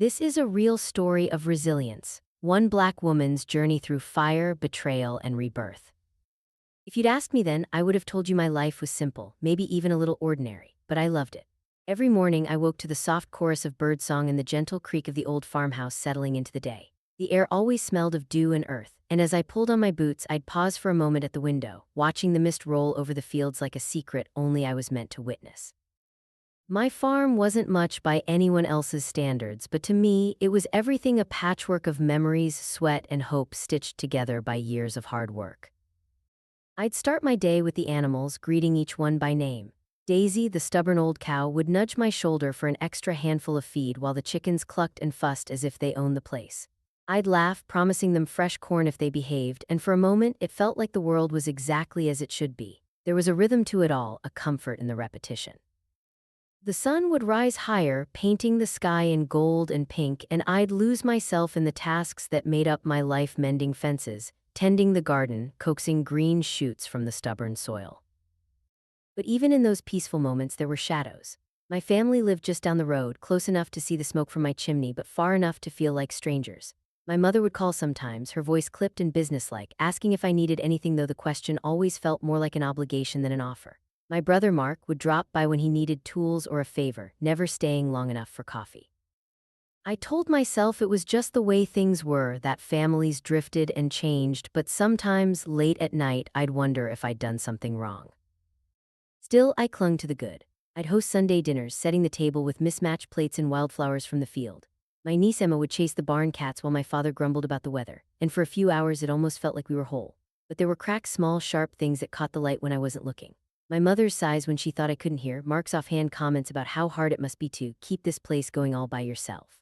This is a real story of resilience, one black woman's journey through fire, betrayal, and rebirth. If you'd asked me then, I would have told you my life was simple, maybe even a little ordinary, but I loved it. Every morning I woke to the soft chorus of birdsong and the gentle creak of the old farmhouse settling into the day. The air always smelled of dew and earth, and as I pulled on my boots, I'd pause for a moment at the window, watching the mist roll over the fields like a secret only I was meant to witness. My farm wasn't much by anyone else's standards, but to me, it was everything: a patchwork of memories, sweat, and hope stitched together by years of hard work. I'd start my day with the animals, greeting each one by name. Daisy, the stubborn old cow, would nudge my shoulder for an extra handful of feed while the chickens clucked and fussed as if they owned the place. I'd laugh, promising them fresh corn if they behaved, and for a moment it felt like the world was exactly as it should be. There was a rhythm to it all, a comfort in the repetition. The sun would rise higher, painting the sky in gold and pink, and I'd lose myself in the tasks that made up my life: mending fences, tending the garden, coaxing green shoots from the stubborn soil. But even in those peaceful moments, there were shadows. My family lived just down the road, close enough to see the smoke from my chimney, but far enough to feel like strangers. My mother would call sometimes, her voice clipped and businesslike, asking if I needed anything, though the question always felt more like an obligation than an offer. My brother Mark would drop by when he needed tools or a favor, never staying long enough for coffee. I told myself it was just the way things were, that families drifted and changed, but sometimes, late at night, I'd wonder if I'd done something wrong. Still, I clung to the good. I'd host Sunday dinners, setting the table with mismatched plates and wildflowers from the field. My niece Emma would chase the barn cats while my father grumbled about the weather, and for a few hours it almost felt like we were whole. But there were cracks, small, sharp things that caught the light when I wasn't looking. My mother's sighs when she thought I couldn't hear, Mark's offhand comments about how hard it must be to keep this place going all by yourself.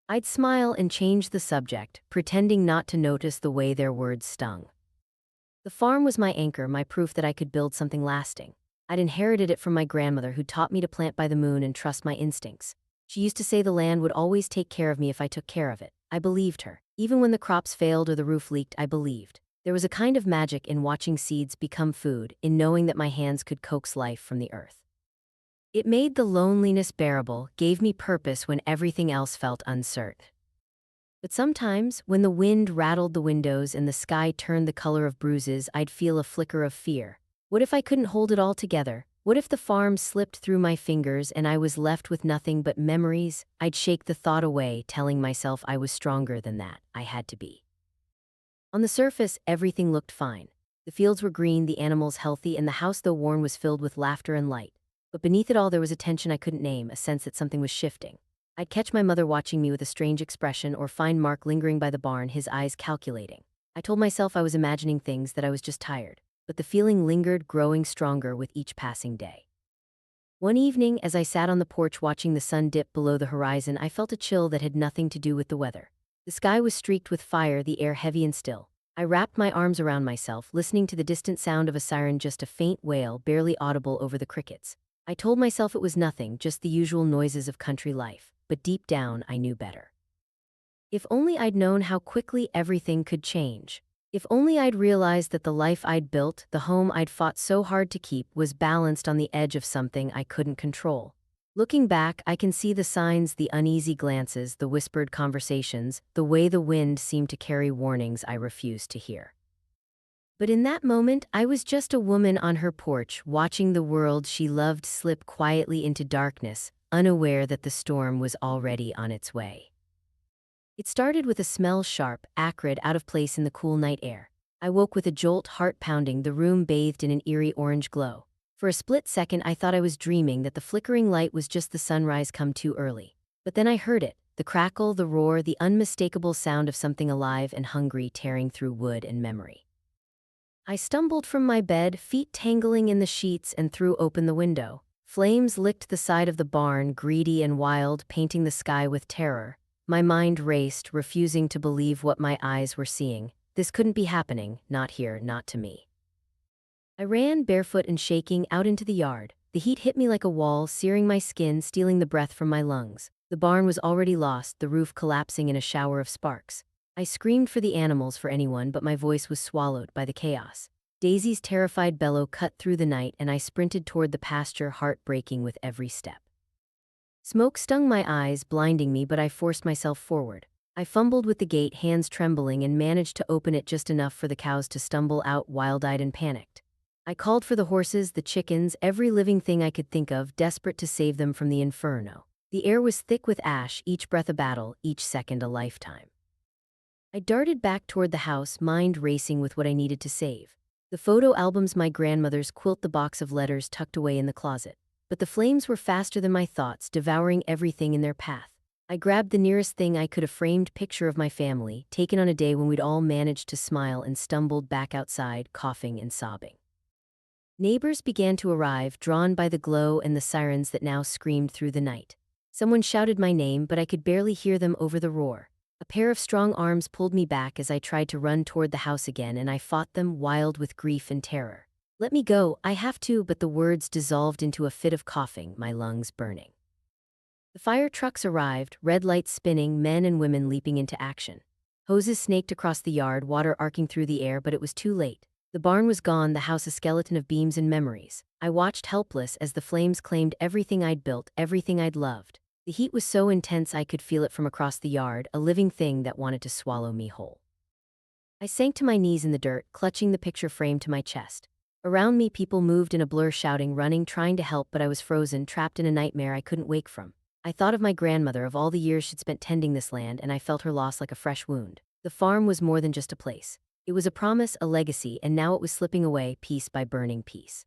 I'd smile and change the subject, pretending not to notice the way their words stung. The farm was my anchor, my proof that I could build something lasting. I'd inherited it from my grandmother, who taught me to plant by the moon and trust my instincts. She used to say the land would always take care of me if I took care of it. I believed her. Even when the crops failed or the roof leaked, I believed. There was a kind of magic in watching seeds become food, in knowing that my hands could coax life from the earth. It made the loneliness bearable, gave me purpose when everything else felt uncertain. But sometimes, when the wind rattled the windows and the sky turned the color of bruises, I'd feel a flicker of fear. What if I couldn't hold it all together? What if the farm slipped through my fingers and I was left with nothing but memories? I'd shake the thought away, telling myself I was stronger than that. I had to be. On the surface, everything looked fine. The fields were green, the animals healthy, and the house, though worn, was filled with laughter and light. But beneath it all there was a tension I couldn't name, a sense that something was shifting. I'd catch my mother watching me with a strange expression, or find Mark lingering by the barn, his eyes calculating. I told myself I was imagining things, that I was just tired. But the feeling lingered, growing stronger with each passing day. One evening, as I sat on the porch watching the sun dip below the horizon, I felt a chill that had nothing to do with the weather. The sky was streaked with fire, the air heavy and still. I wrapped my arms around myself, listening to the distant sound of a siren, just a faint wail, barely audible over the crickets. I told myself it was nothing, just the usual noises of country life, but deep down I knew better. If only I'd known how quickly everything could change. If only I'd realized that the life I'd built, the home I'd fought so hard to keep, was balanced on the edge of something I couldn't control. Looking back, I can see the signs, the uneasy glances, the whispered conversations, the way the wind seemed to carry warnings I refused to hear. But in that moment, I was just a woman on her porch, watching the world she loved slip quietly into darkness, unaware that the storm was already on its way. It started with a smell, sharp, acrid, out of place in the cool night air. I woke with a jolt, heart pounding, the room bathed in an eerie orange glow. For a split second I thought I was dreaming, that the flickering light was just the sunrise come too early. But then I heard it, the crackle, the roar, the unmistakable sound of something alive and hungry tearing through wood and memory. I stumbled from my bed, feet tangling in the sheets, and threw open the window. Flames licked the side of the barn, greedy and wild, painting the sky with terror. My mind raced, refusing to believe what my eyes were seeing. This couldn't be happening, not here, not to me. I ran, barefoot and shaking, out into the yard. The heat hit me like a wall, searing my skin, stealing the breath from my lungs. The barn was already lost, the roof collapsing in a shower of sparks. I screamed for the animals, for anyone, but my voice was swallowed by the chaos. Daisy's terrified bellow cut through the night, and I sprinted toward the pasture, heart breaking with every step. Smoke stung my eyes, blinding me, but I forced myself forward. I fumbled with the gate, hands trembling, and managed to open it just enough for the cows to stumble out, wild-eyed and panicked. I called for the horses, the chickens, every living thing I could think of, desperate to save them from the inferno. The air was thick with ash, each breath a battle, each second a lifetime. I darted back toward the house, mind racing with what I needed to save. The photo albums, my grandmother's quilt, the box of letters tucked away in the closet. But the flames were faster than my thoughts, devouring everything in their path. I grabbed the nearest thing I could, a framed picture of my family, taken on a day when we'd all managed to smile, and stumbled back outside, coughing and sobbing. Neighbors began to arrive, drawn by the glow and the sirens that now screamed through the night. Someone shouted my name, but I could barely hear them over the roar. A pair of strong arms pulled me back as I tried to run toward the house again, and I fought them, wild with grief and terror. "Let me go, I have to," but the words dissolved into a fit of coughing, my lungs burning. The fire trucks arrived, red lights spinning, men and women leaping into action. Hoses snaked across the yard, water arcing through the air, but it was too late. The barn was gone, the house a skeleton of beams and memories. I watched helpless as the flames claimed everything I'd built, everything I'd loved. The heat was so intense I could feel it from across the yard, a living thing that wanted to swallow me whole. I sank to my knees in the dirt, clutching the picture frame to my chest. Around me, people moved in a blur, shouting, running, trying to help, but I was frozen, trapped in a nightmare I couldn't wake from. I thought of my grandmother, of all the years she'd spent tending this land, and I felt her loss like a fresh wound. The farm was more than just a place. It was a promise, a legacy, and now it was slipping away, piece by burning piece.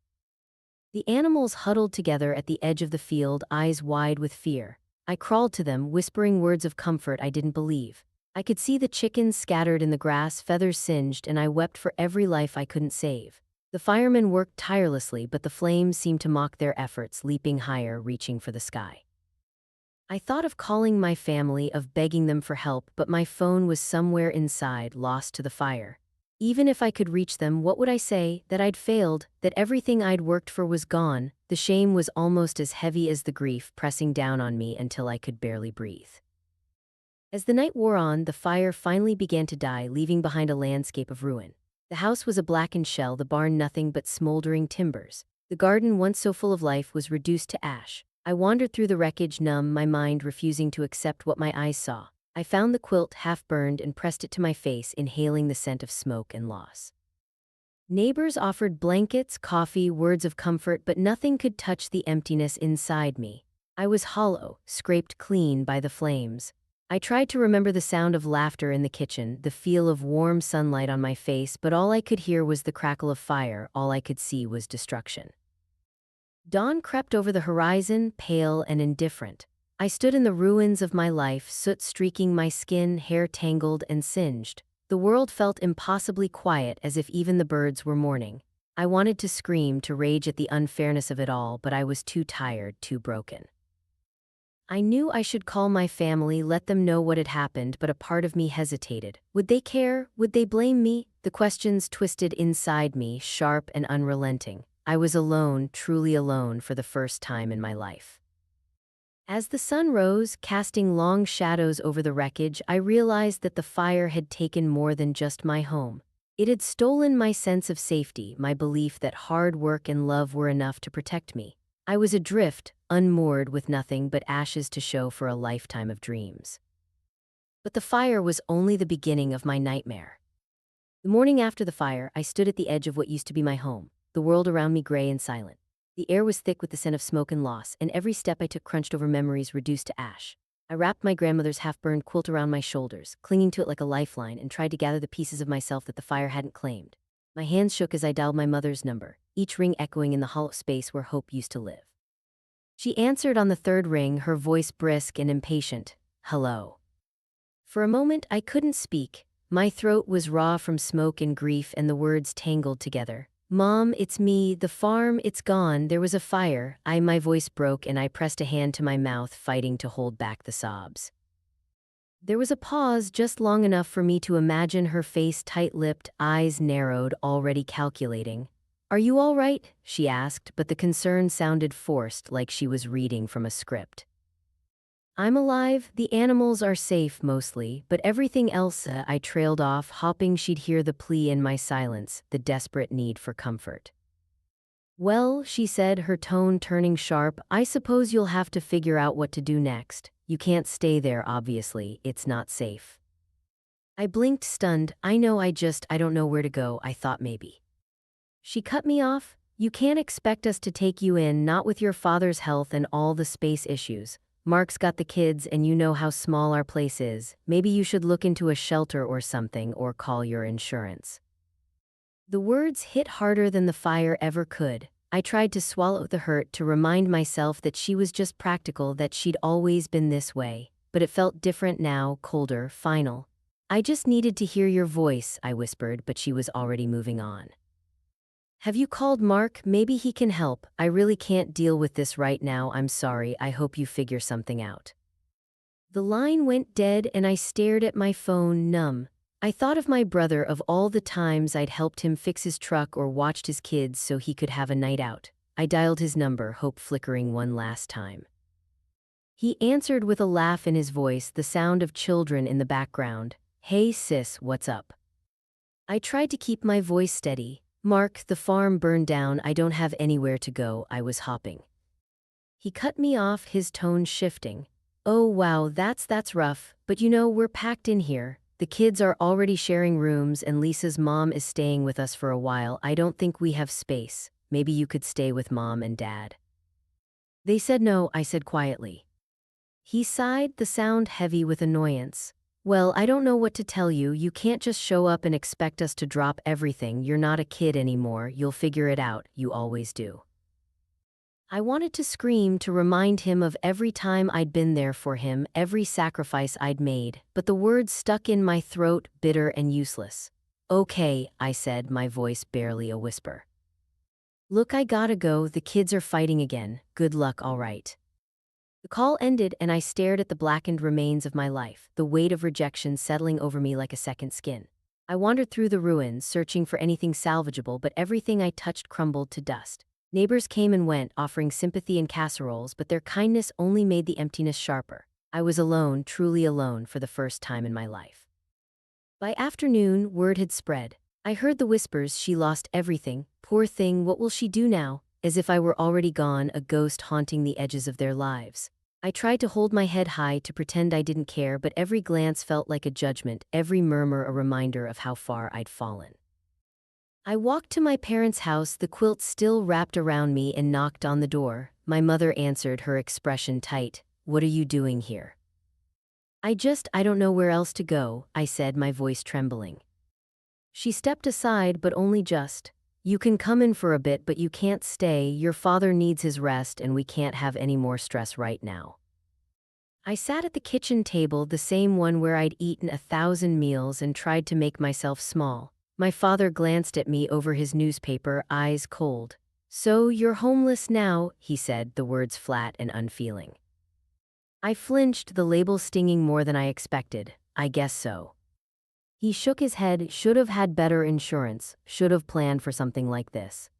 The animals huddled together at the edge of the field, eyes wide with fear. I crawled to them, whispering words of comfort I didn't believe. I could see the chickens scattered in the grass, feathers singed, and I wept for every life I couldn't save. The firemen worked tirelessly, but the flames seemed to mock their efforts, leaping higher, reaching for the sky. I thought of calling my family, of begging them for help, but my phone was somewhere inside, lost to the fire. Even if I could reach them, what would I say? That I'd failed, that everything I'd worked for was gone. The shame was almost as heavy as the grief, pressing down on me until I could barely breathe. As the night wore on, the fire finally began to die, leaving behind a landscape of ruin. The house was a blackened shell, the barn nothing but smoldering timbers. The garden, once so full of life, was reduced to ash. I wandered through the wreckage, numb, my mind refusing to accept what my eyes saw. I found the quilt half burned and pressed it to my face, inhaling the scent of smoke and loss. Neighbors offered blankets, coffee, words of comfort, but nothing could touch the emptiness inside me. I was hollow, scraped clean by the flames. I tried to remember the sound of laughter in the kitchen, the feel of warm sunlight on my face, but all I could hear was the crackle of fire, all I could see was destruction. Dawn crept over the horizon, pale and indifferent. I stood in the ruins of my life, soot streaking my skin, hair tangled and singed. The world felt impossibly quiet, as if even the birds were mourning. I wanted to scream, to rage at the unfairness of it all, but I was too tired, too broken. I knew I should call my family, let them know what had happened, but a part of me hesitated. Would they care? Would they blame me? The questions twisted inside me, sharp and unrelenting. I was alone, truly alone, for the first time in my life. As the sun rose, casting long shadows over the wreckage, I realized that the fire had taken more than just my home. It had stolen my sense of safety, my belief that hard work and love were enough to protect me. I was adrift, unmoored, with nothing but ashes to show for a lifetime of dreams. But the fire was only the beginning of my nightmare. The morning after the fire, I stood at the edge of what used to be my home, the world around me gray and silent. The air was thick with the scent of smoke and loss, and every step I took crunched over memories reduced to ash. I wrapped my grandmother's half-burned quilt around my shoulders, clinging to it like a lifeline, and tried to gather the pieces of myself that the fire hadn't claimed. My hands shook as I dialed my mother's number, each ring echoing in the hollow space where hope used to live. She answered on the third ring, her voice brisk and impatient. "Hello." For a moment, I couldn't speak. My throat was raw from smoke and grief, and the words tangled together. "Mom, it's me. The farm, it's gone. There was a fire." My voice broke, and I pressed a hand to my mouth, fighting to hold back the sobs. There was a pause, just long enough for me to imagine her face, tight-lipped, eyes narrowed, already calculating. "Are you all right?" she asked, but the concern sounded forced, like she was reading from a script. "I'm alive. The animals are safe, mostly, but everything else," I trailed off, hoping she'd hear the plea in my silence, the desperate need for comfort. Well, she said, her tone turning sharp, I suppose you'll have to figure out what to do next. You can't stay there, obviously. It's not safe. I blinked, stunned. I don't know where to go, I thought maybe. She cut me off. You can't expect us to take you in, not with your father's health and all the space issues. Mark's got the kids and you know how small our place is. Maybe you should look into a shelter or something or call your insurance. The words hit harder than the fire ever could. I tried to swallow the hurt, to remind myself that she was just practical, that she'd always been this way. But it felt different now, colder, final. I just needed to hear your voice, I whispered, but she was already moving on. Have you called Mark? Maybe he can help. I really can't deal with this right now. I'm sorry. I hope you figure something out. The line went dead and I stared at my phone, numb. I thought of my brother, of all the times I'd helped him fix his truck or watched his kids so he could have a night out. I dialed his number, hope flickering one last time. He answered with a laugh in his voice, the sound of children in the background. Hey sis, what's up? I tried to keep my voice steady. Mark, the farm burned down. I don't have anywhere to go. I was hopping. He cut me off, his tone shifting. Oh wow, that's rough, but you know, we're packed in here. The kids are already sharing rooms and Lisa's mom is staying with us for a while. I don't think we have space. Maybe you could stay with mom and dad. They said no, I said quietly. He sighed, the sound heavy with annoyance. Well, I don't know what to tell you. You can't just show up and expect us to drop everything. You're not a kid anymore. You'll figure it out. You always do. I wanted to scream, to remind him of every time I'd been there for him, every sacrifice I'd made, but the words stuck in my throat, bitter and useless. Okay, I said, my voice barely a whisper. Look, I gotta go. The kids are fighting again. Good luck, all right. The call ended and I stared at the blackened remains of my life, the weight of rejection settling over me like a second skin. I wandered through the ruins, searching for anything salvageable, but everything I touched crumbled to dust. Neighbors came and went, offering sympathy and casseroles, but their kindness only made the emptiness sharper. I was alone, truly alone, for the first time in my life. By afternoon, word had spread. I heard the whispers, she lost everything. Poor thing, what will she do now? As if I were already gone, a ghost haunting the edges of their lives. I tried to hold my head high, to pretend I didn't care, but every glance felt like a judgment, every murmur a reminder of how far I'd fallen. I walked to my parents' house, the quilt still wrapped around me, and knocked on the door. My mother answered, her expression tight. What are you doing here? I don't know where else to go, I said, my voice trembling. She stepped aside, but only just. You can come in for a bit, but you can't stay. Your father needs his rest and we can't have any more stress right now. I sat at the kitchen table, the same one where I'd eaten 1,000 meals, and tried to make myself small. My father glanced at me over his newspaper, eyes cold. So you're homeless now, he said, the words flat and unfeeling. I flinched, the label stinging more than I expected. I guess so. He shook his head. Should have had better insurance, should have planned for something like this.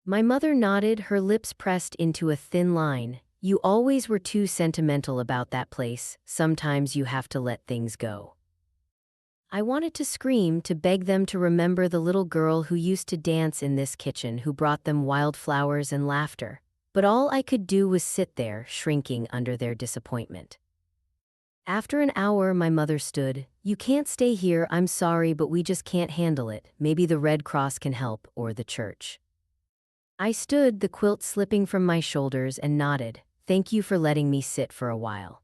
My mother nodded, her lips pressed into a thin line. You always were too sentimental about that place. Sometimes you have to let things go. I wanted to scream, to beg them to remember the little girl who used to dance in this kitchen, who brought them wildflowers and laughter. But all I could do was sit there, shrinking under their disappointment. After an hour, my mother stood. You can't stay here, I'm sorry, but we just can't handle it. Maybe the Red Cross can help, or the church. I stood, the quilt slipping from my shoulders, and nodded. Thank you for letting me sit for a while.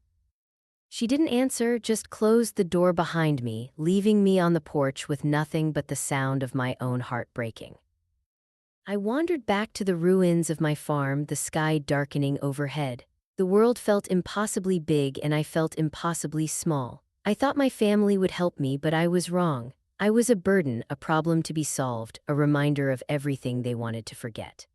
She didn't answer, just closed the door behind me, leaving me on the porch with nothing but the sound of my own heart breaking. I wandered back to the ruins of my farm, the sky darkening overhead. The world felt impossibly big and I felt impossibly small. I thought my family would help me, but I was wrong. I was a burden, a problem to be solved, a reminder of everything they wanted to forget.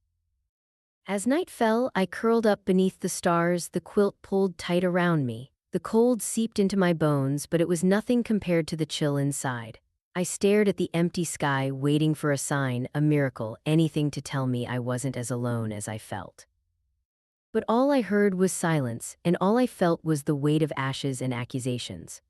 As night fell, I curled up beneath the stars, the quilt pulled tight around me. The cold seeped into my bones, but it was nothing compared to the chill inside. I stared at the empty sky, waiting for a sign, a miracle, anything to tell me I wasn't as alone as I felt. But all I heard was silence, and all I felt was the weight of ashes and accusations.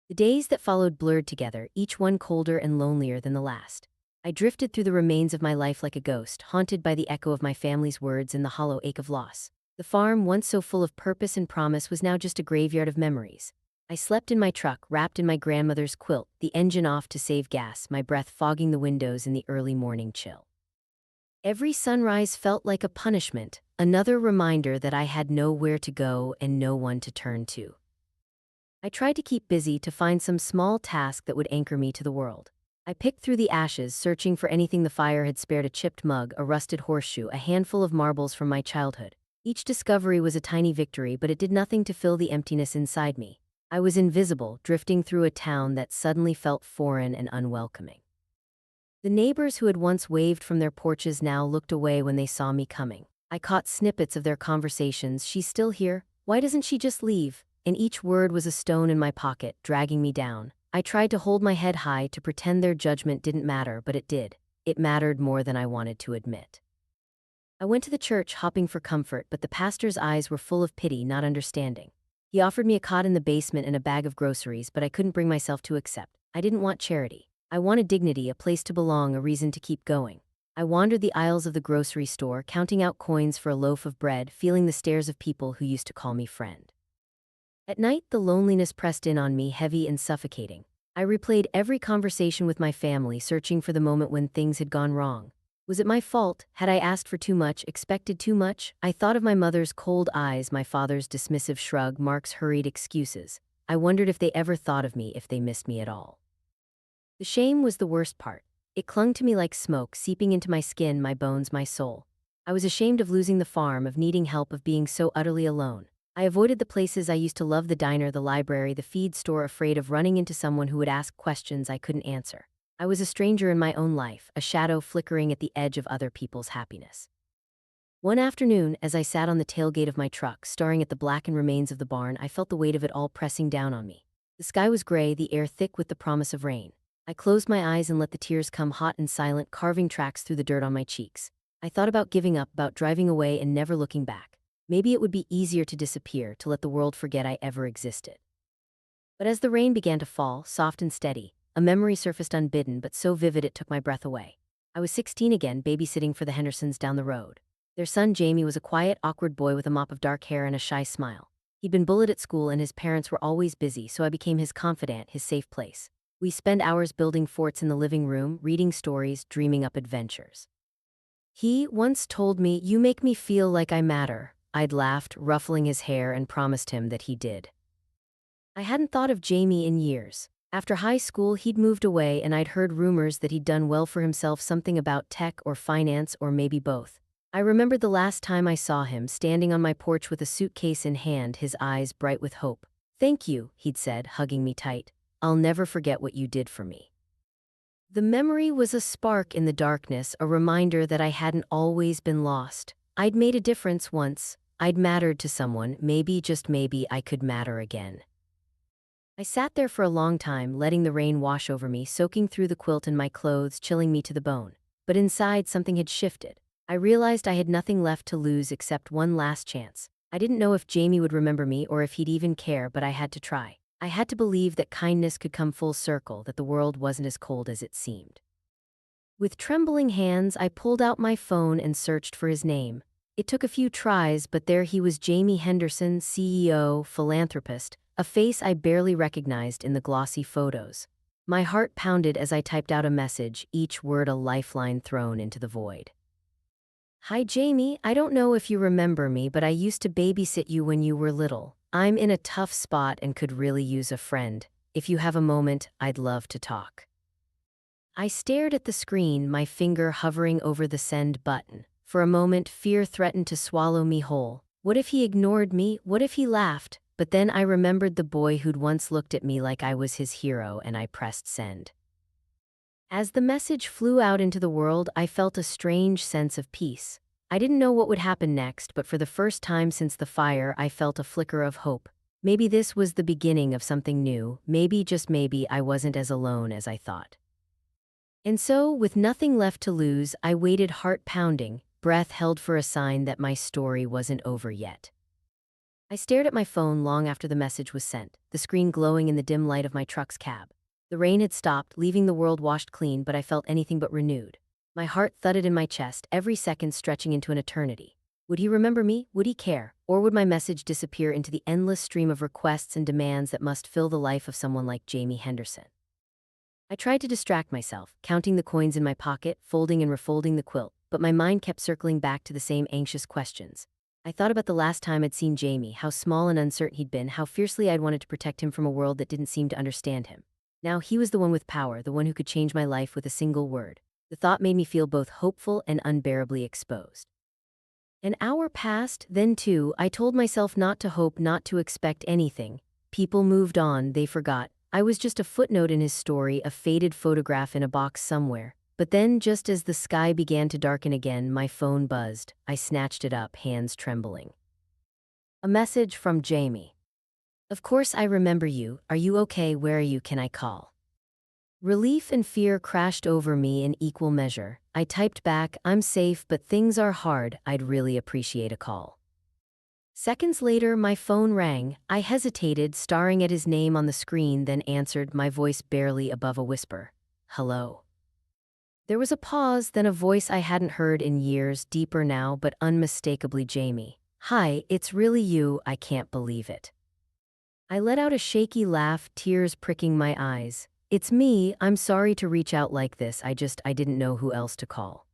The days that followed blurred together, each one colder and lonelier than the last. I drifted through the remains of my life like a ghost, haunted by the echo of my family's words and the hollow ache of loss. The farm, once so full of purpose and promise, was now just a graveyard of memories. I slept in my truck, wrapped in my grandmother's quilt, the engine off to save gas, my breath fogging the windows in the early morning chill. Every sunrise felt like a punishment, another reminder that I had nowhere to go and no one to turn to. I tried to keep busy, to find some small task that would anchor me to the world. I picked through the ashes, searching for anything the fire had spared: a chipped mug, a rusted horseshoe, a handful of marbles from my childhood. Each discovery was a tiny victory, but it did nothing to fill the emptiness inside me. I was invisible, drifting through a town that suddenly felt foreign and unwelcoming. The neighbors who had once waved from their porches now looked away when they saw me coming. I caught snippets of their conversations: "She's still here? Why doesn't she just leave?" And each word was a stone in my pocket, dragging me down. I tried to hold my head high, to pretend their judgment didn't matter, but it did. It mattered more than I wanted to admit. I went to the church, hoping for comfort, but the pastor's eyes were full of pity, not understanding. He offered me a cot in the basement and a bag of groceries, but I couldn't bring myself to accept. I didn't want charity. I wanted dignity, a place to belong, a reason to keep going. I wandered the aisles of the grocery store, counting out coins for a loaf of bread, feeling the stares of people who used to call me friend. At night, the loneliness pressed in on me, heavy and suffocating. I replayed every conversation with my family, searching for the moment when things had gone wrong. Was it my fault? Had I asked for too much, expected too much? I thought of my mother's cold eyes, my father's dismissive shrug, Mark's hurried excuses. I wondered if they ever thought of me, if they missed me at all. The shame was the worst part. It clung to me like smoke, seeping into my skin, my bones, my soul. I was ashamed of losing the farm, of needing help, of being so utterly alone. I avoided the places I used to love: the diner, the library, the feed store, afraid of running into someone who would ask questions I couldn't answer. I was a stranger in my own life, a shadow flickering at the edge of other people's happiness. One afternoon, as I sat on the tailgate of my truck, staring at the blackened remains of the barn, I felt the weight of it all pressing down on me. The sky was gray, the air thick with the promise of rain. I closed my eyes and let the tears come, hot and silent, carving tracks through the dirt on my cheeks. I thought about giving up, about driving away and never looking back. Maybe it would be easier to disappear, to let the world forget I ever existed. But as the rain began to fall, soft and steady, a memory surfaced unbidden, but so vivid it took my breath away. I was 16 again, babysitting for the Hendersons down the road. Their son Jamie was a quiet, awkward boy with a mop of dark hair and a shy smile. He'd been bullied at school and his parents were always busy, so I became his confidant, his safe place. We spent hours building forts in the living room, reading stories, dreaming up adventures. He once told me, "You make me feel like I matter." I'd laughed, ruffling his hair, and promised him that he did. I hadn't thought of Jamie in years. After high school, he'd moved away, and I'd heard rumors that he'd done well for himself, something about tech or finance or maybe both. I remembered the last time I saw him, standing on my porch with a suitcase in hand, his eyes bright with hope. "Thank you," he'd said, hugging me tight. "I'll never forget what you did for me." The memory was a spark in the darkness, a reminder that I hadn't always been lost. I'd made a difference once. I'd mattered to someone. Maybe, just maybe, I could matter again. I sat there for a long time, letting the rain wash over me, soaking through the quilt and my clothes, chilling me to the bone. But inside, something had shifted. I realized I had nothing left to lose except one last chance. I didn't know if Jamie would remember me or if he'd even care, but I had to try. I had to believe that kindness could come full circle, that the world wasn't as cold as it seemed. With trembling hands, I pulled out my phone and searched for his name. It took a few tries, but there he was: Jamie Henderson, CEO, philanthropist, a face I barely recognized in the glossy photos. My heart pounded as I typed out a message, each word a lifeline thrown into the void. "Hi Jamie, I don't know if you remember me, but I used to babysit you when you were little. I'm in a tough spot and could really use a friend. If you have a moment, I'd love to talk." I stared at the screen, my finger hovering over the send button. For a moment, fear threatened to swallow me whole. What if he ignored me? What if he laughed? But then I remembered the boy who'd once looked at me like I was his hero, and I pressed send. As the message flew out into the world, I felt a strange sense of peace. I didn't know what would happen next, but for the first time since the fire, I felt a flicker of hope. Maybe this was the beginning of something new. Maybe, just maybe, I wasn't as alone as I thought. And so, with nothing left to lose, I waited, heart pounding, breath held for a sign that my story wasn't over yet. I stared at my phone long after the message was sent, the screen glowing in the dim light of my truck's cab. The rain had stopped, leaving the world washed clean, but I felt anything but renewed. My heart thudded in my chest, every second stretching into an eternity. Would he remember me? Would he care? Or would my message disappear into the endless stream of requests and demands that must fill the life of someone like Jamie Henderson? I tried to distract myself, counting the coins in my pocket, folding and refolding the quilt, but my mind kept circling back to the same anxious questions. I thought about the last time I'd seen Jamie, how small and uncertain he'd been, how fiercely I'd wanted to protect him from a world that didn't seem to understand him. Now he was the one with power, the one who could change my life with a single word. The thought made me feel both hopeful and unbearably exposed. An hour passed, then two. I told myself not to hope, not to expect anything. People moved on, they forgot. I was just a footnote in his story, a faded photograph in a box somewhere. But then, just as the sky began to darken again, my phone buzzed. I snatched it up, hands trembling. A message from Jamie. Of course I remember you. Are you okay? Where are you? Can I call? Relief and fear crashed over me in equal measure. I typed back, I'm safe, but things are hard. I'd really appreciate a call. Seconds later, my phone rang. I hesitated, staring at his name on the screen, then answered, my voice barely above a whisper. Hello. There was a pause, then a voice I hadn't heard in years, deeper now, but unmistakably Jamie. Hi, it's really you. I can't believe it. I let out a shaky laugh, tears pricking my eyes. It's me. I'm sorry to reach out like this. I didn't know who else to call.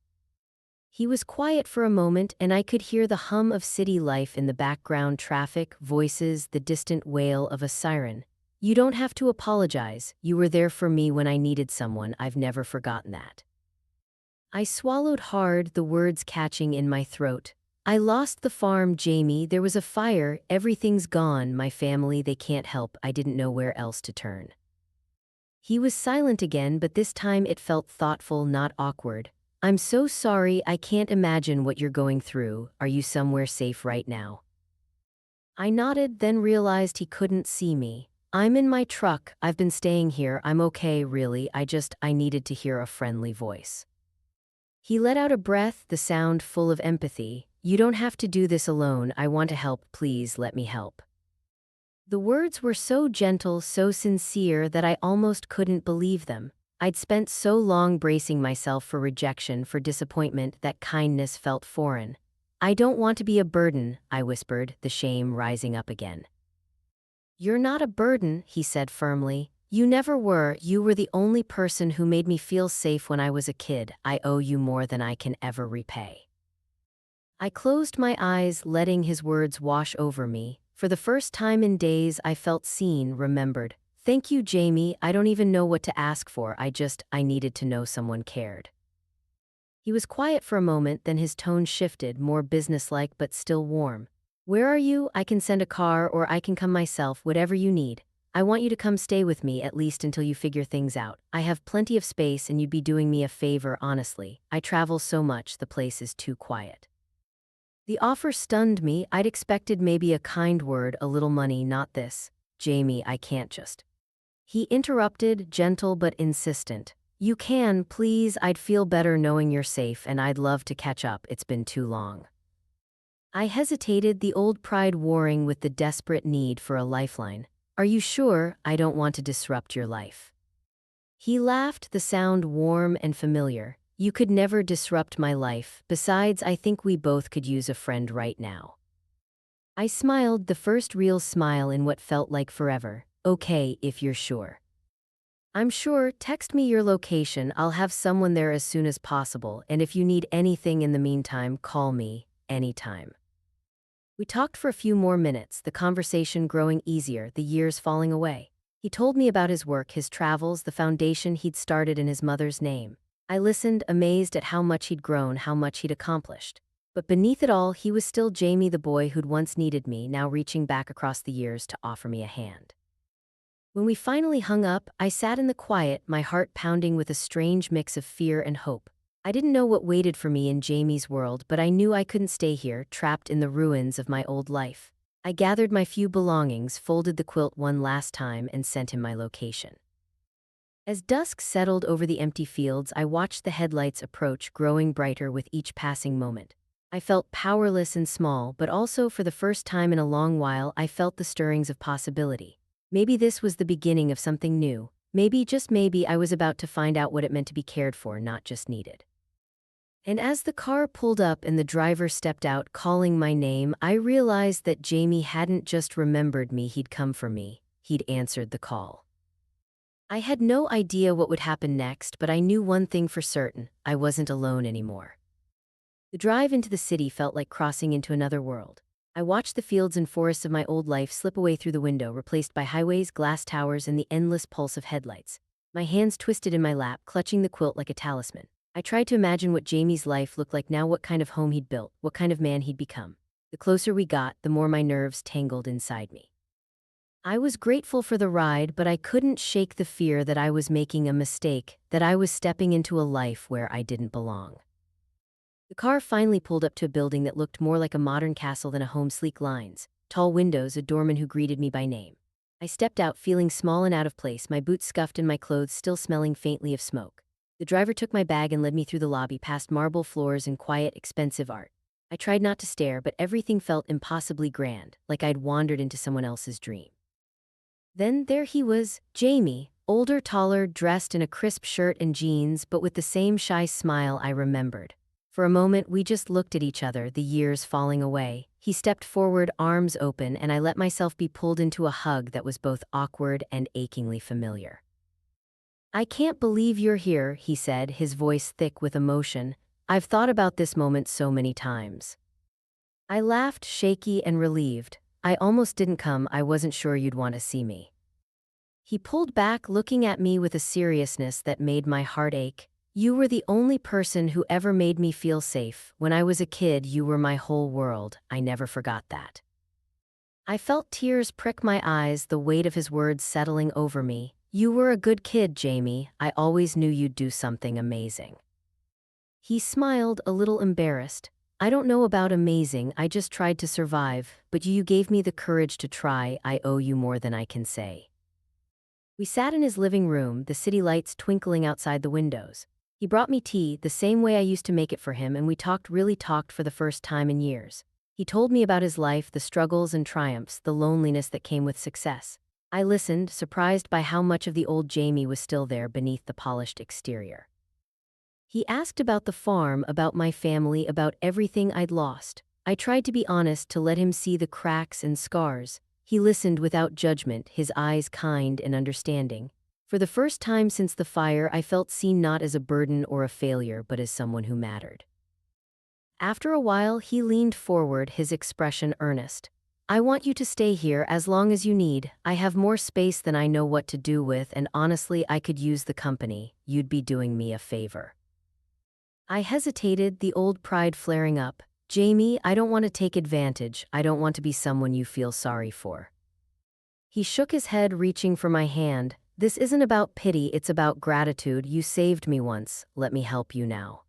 He was quiet for a moment, and I could hear the hum of city life in the background, traffic, voices, the distant wail of a siren. You don't have to apologize. You were there for me when I needed someone. I've never forgotten that. I swallowed hard, the words catching in my throat. I lost the farm, Jamie. There was a fire. Everything's gone. My family, they can't help. I didn't know where else to turn. He was silent again, but this time it felt thoughtful, not awkward. I'm so sorry. I can't imagine what you're going through. Are you somewhere safe right now? I nodded, then realized he couldn't see me. I'm in my truck. I've been staying here. I'm okay, really. I needed to hear a friendly voice. He let out a breath, the sound full of empathy. You don't have to do this alone. I want to help. Please let me help. The words were so gentle, so sincere that I almost couldn't believe them. I'd spent so long bracing myself for rejection, for disappointment, that kindness felt foreign. I don't want to be a burden, I whispered, the shame rising up again. You're not a burden, he said firmly. You never were. You were the only person who made me feel safe when I was a kid. I owe you more than I can ever repay. I closed my eyes, letting his words wash over me. For the first time in days, I felt seen, remembered. Thank you, Jamie. I don't even know what to ask for. I needed to know someone cared. He was quiet for a moment, then his tone shifted, more businesslike but still warm. Where are you? I can send a car or I can come myself, whatever you need. I want you to come stay with me, at least until you figure things out. I have plenty of space and you'd be doing me a favor, honestly. I travel so much, the place is too quiet. The offer stunned me. I'd expected maybe a kind word, a little money, not this. Jamie, I can't just. He interrupted, gentle but insistent. You can, please. I'd feel better knowing you're safe and I'd love to catch up. It's been too long. I hesitated, the old pride warring with the desperate need for a lifeline. Are you sure? I don't want to disrupt your life. He laughed, the sound warm and familiar. You could never disrupt my life. Besides, I think we both could use a friend right now. I smiled, the first real smile in what felt like forever. Okay, if you're sure. I'm sure. Text me your location. I'll have someone there as soon as possible, and if you need anything in the meantime, call me, anytime. We talked for a few more minutes, the conversation growing easier, the years falling away. He told me about his work, his travels, the foundation he'd started in his mother's name. I listened, amazed at how much he'd grown, how much he'd accomplished. But beneath it all, he was still Jamie, the boy who'd once needed me, now reaching back across the years to offer me a hand. When we finally hung up, I sat in the quiet, my heart pounding with a strange mix of fear and hope. I didn't know what waited for me in Jamie's world, but I knew I couldn't stay here, trapped in the ruins of my old life. I gathered my few belongings, folded the quilt one last time, and sent him my location. As dusk settled over the empty fields, I watched the headlights approach, growing brighter with each passing moment. I felt powerless and small, but also, for the first time in a long while, I felt the stirrings of possibility. Maybe this was the beginning of something new. Maybe, just maybe, I was about to find out what it meant to be cared for, not just needed. And as the car pulled up and the driver stepped out calling my name, I realized that Jamie hadn't just remembered me, he'd come for me. He'd answered the call. I had no idea what would happen next, but I knew one thing for certain: I wasn't alone anymore. The drive into the city felt like crossing into another world. I watched the fields and forests of my old life slip away through the window, replaced by highways, glass towers, and the endless pulse of headlights. My hands twisted in my lap, clutching the quilt like a talisman. I tried to imagine what Jamie's life looked like now, what kind of home he'd built, what kind of man he'd become. The closer we got, the more my nerves tangled inside me. I was grateful for the ride, but I couldn't shake the fear that I was making a mistake, that I was stepping into a life where I didn't belong. The car finally pulled up to a building that looked more like a modern castle than a home. Sleek lines, tall windows, a doorman who greeted me by name. I stepped out feeling small and out of place, my boots scuffed and my clothes still smelling faintly of smoke. The driver took my bag and led me through the lobby, past marble floors and quiet, expensive art. I tried not to stare, but everything felt impossibly grand, like I'd wandered into someone else's dream. Then there he was, Jamie, older, taller, dressed in a crisp shirt and jeans, but with the same shy smile I remembered. For a moment, we just looked at each other, the years falling away. He stepped forward, arms open, and I let myself be pulled into a hug that was both awkward and achingly familiar. "I can't believe you're here," he said, his voice thick with emotion. "I've thought about this moment so many times." I laughed, shaky and relieved. "I almost didn't come, I wasn't sure you'd want to see me." He pulled back, looking at me with a seriousness that made my heart ache. "You were the only person who ever made me feel safe. When I was a kid, you were my whole world. I never forgot that." I felt tears prick my eyes, the weight of his words settling over me. "You were a good kid, Jamie. I always knew you'd do something amazing." He smiled, a little embarrassed. "I don't know about amazing, I just tried to survive, but you gave me the courage to try. I owe you more than I can say." We sat in his living room, the city lights twinkling outside the windows. He brought me tea, the same way I used to make it for him, and we really talked for the first time in years. He told me about his life, the struggles and triumphs, the loneliness that came with success. I listened, surprised by how much of the old Jamie was still there beneath the polished exterior. He asked about the farm, about my family, about everything I'd lost. I tried to be honest, to let him see the cracks and scars. He listened without judgment, his eyes kind and understanding. For the first time since the fire, I felt seen, not as a burden or a failure, but as someone who mattered. After a while, he leaned forward, his expression earnest. "I want you to stay here as long as you need. I have more space than I know what to do with, and honestly, I could use the company. You'd be doing me a favor." I hesitated, the old pride flaring up. "Jamie, I don't want to take advantage. I don't want to be someone you feel sorry for." He shook his head, reaching for my hand. "This isn't about pity, it's about gratitude. You saved me once, let me help you now."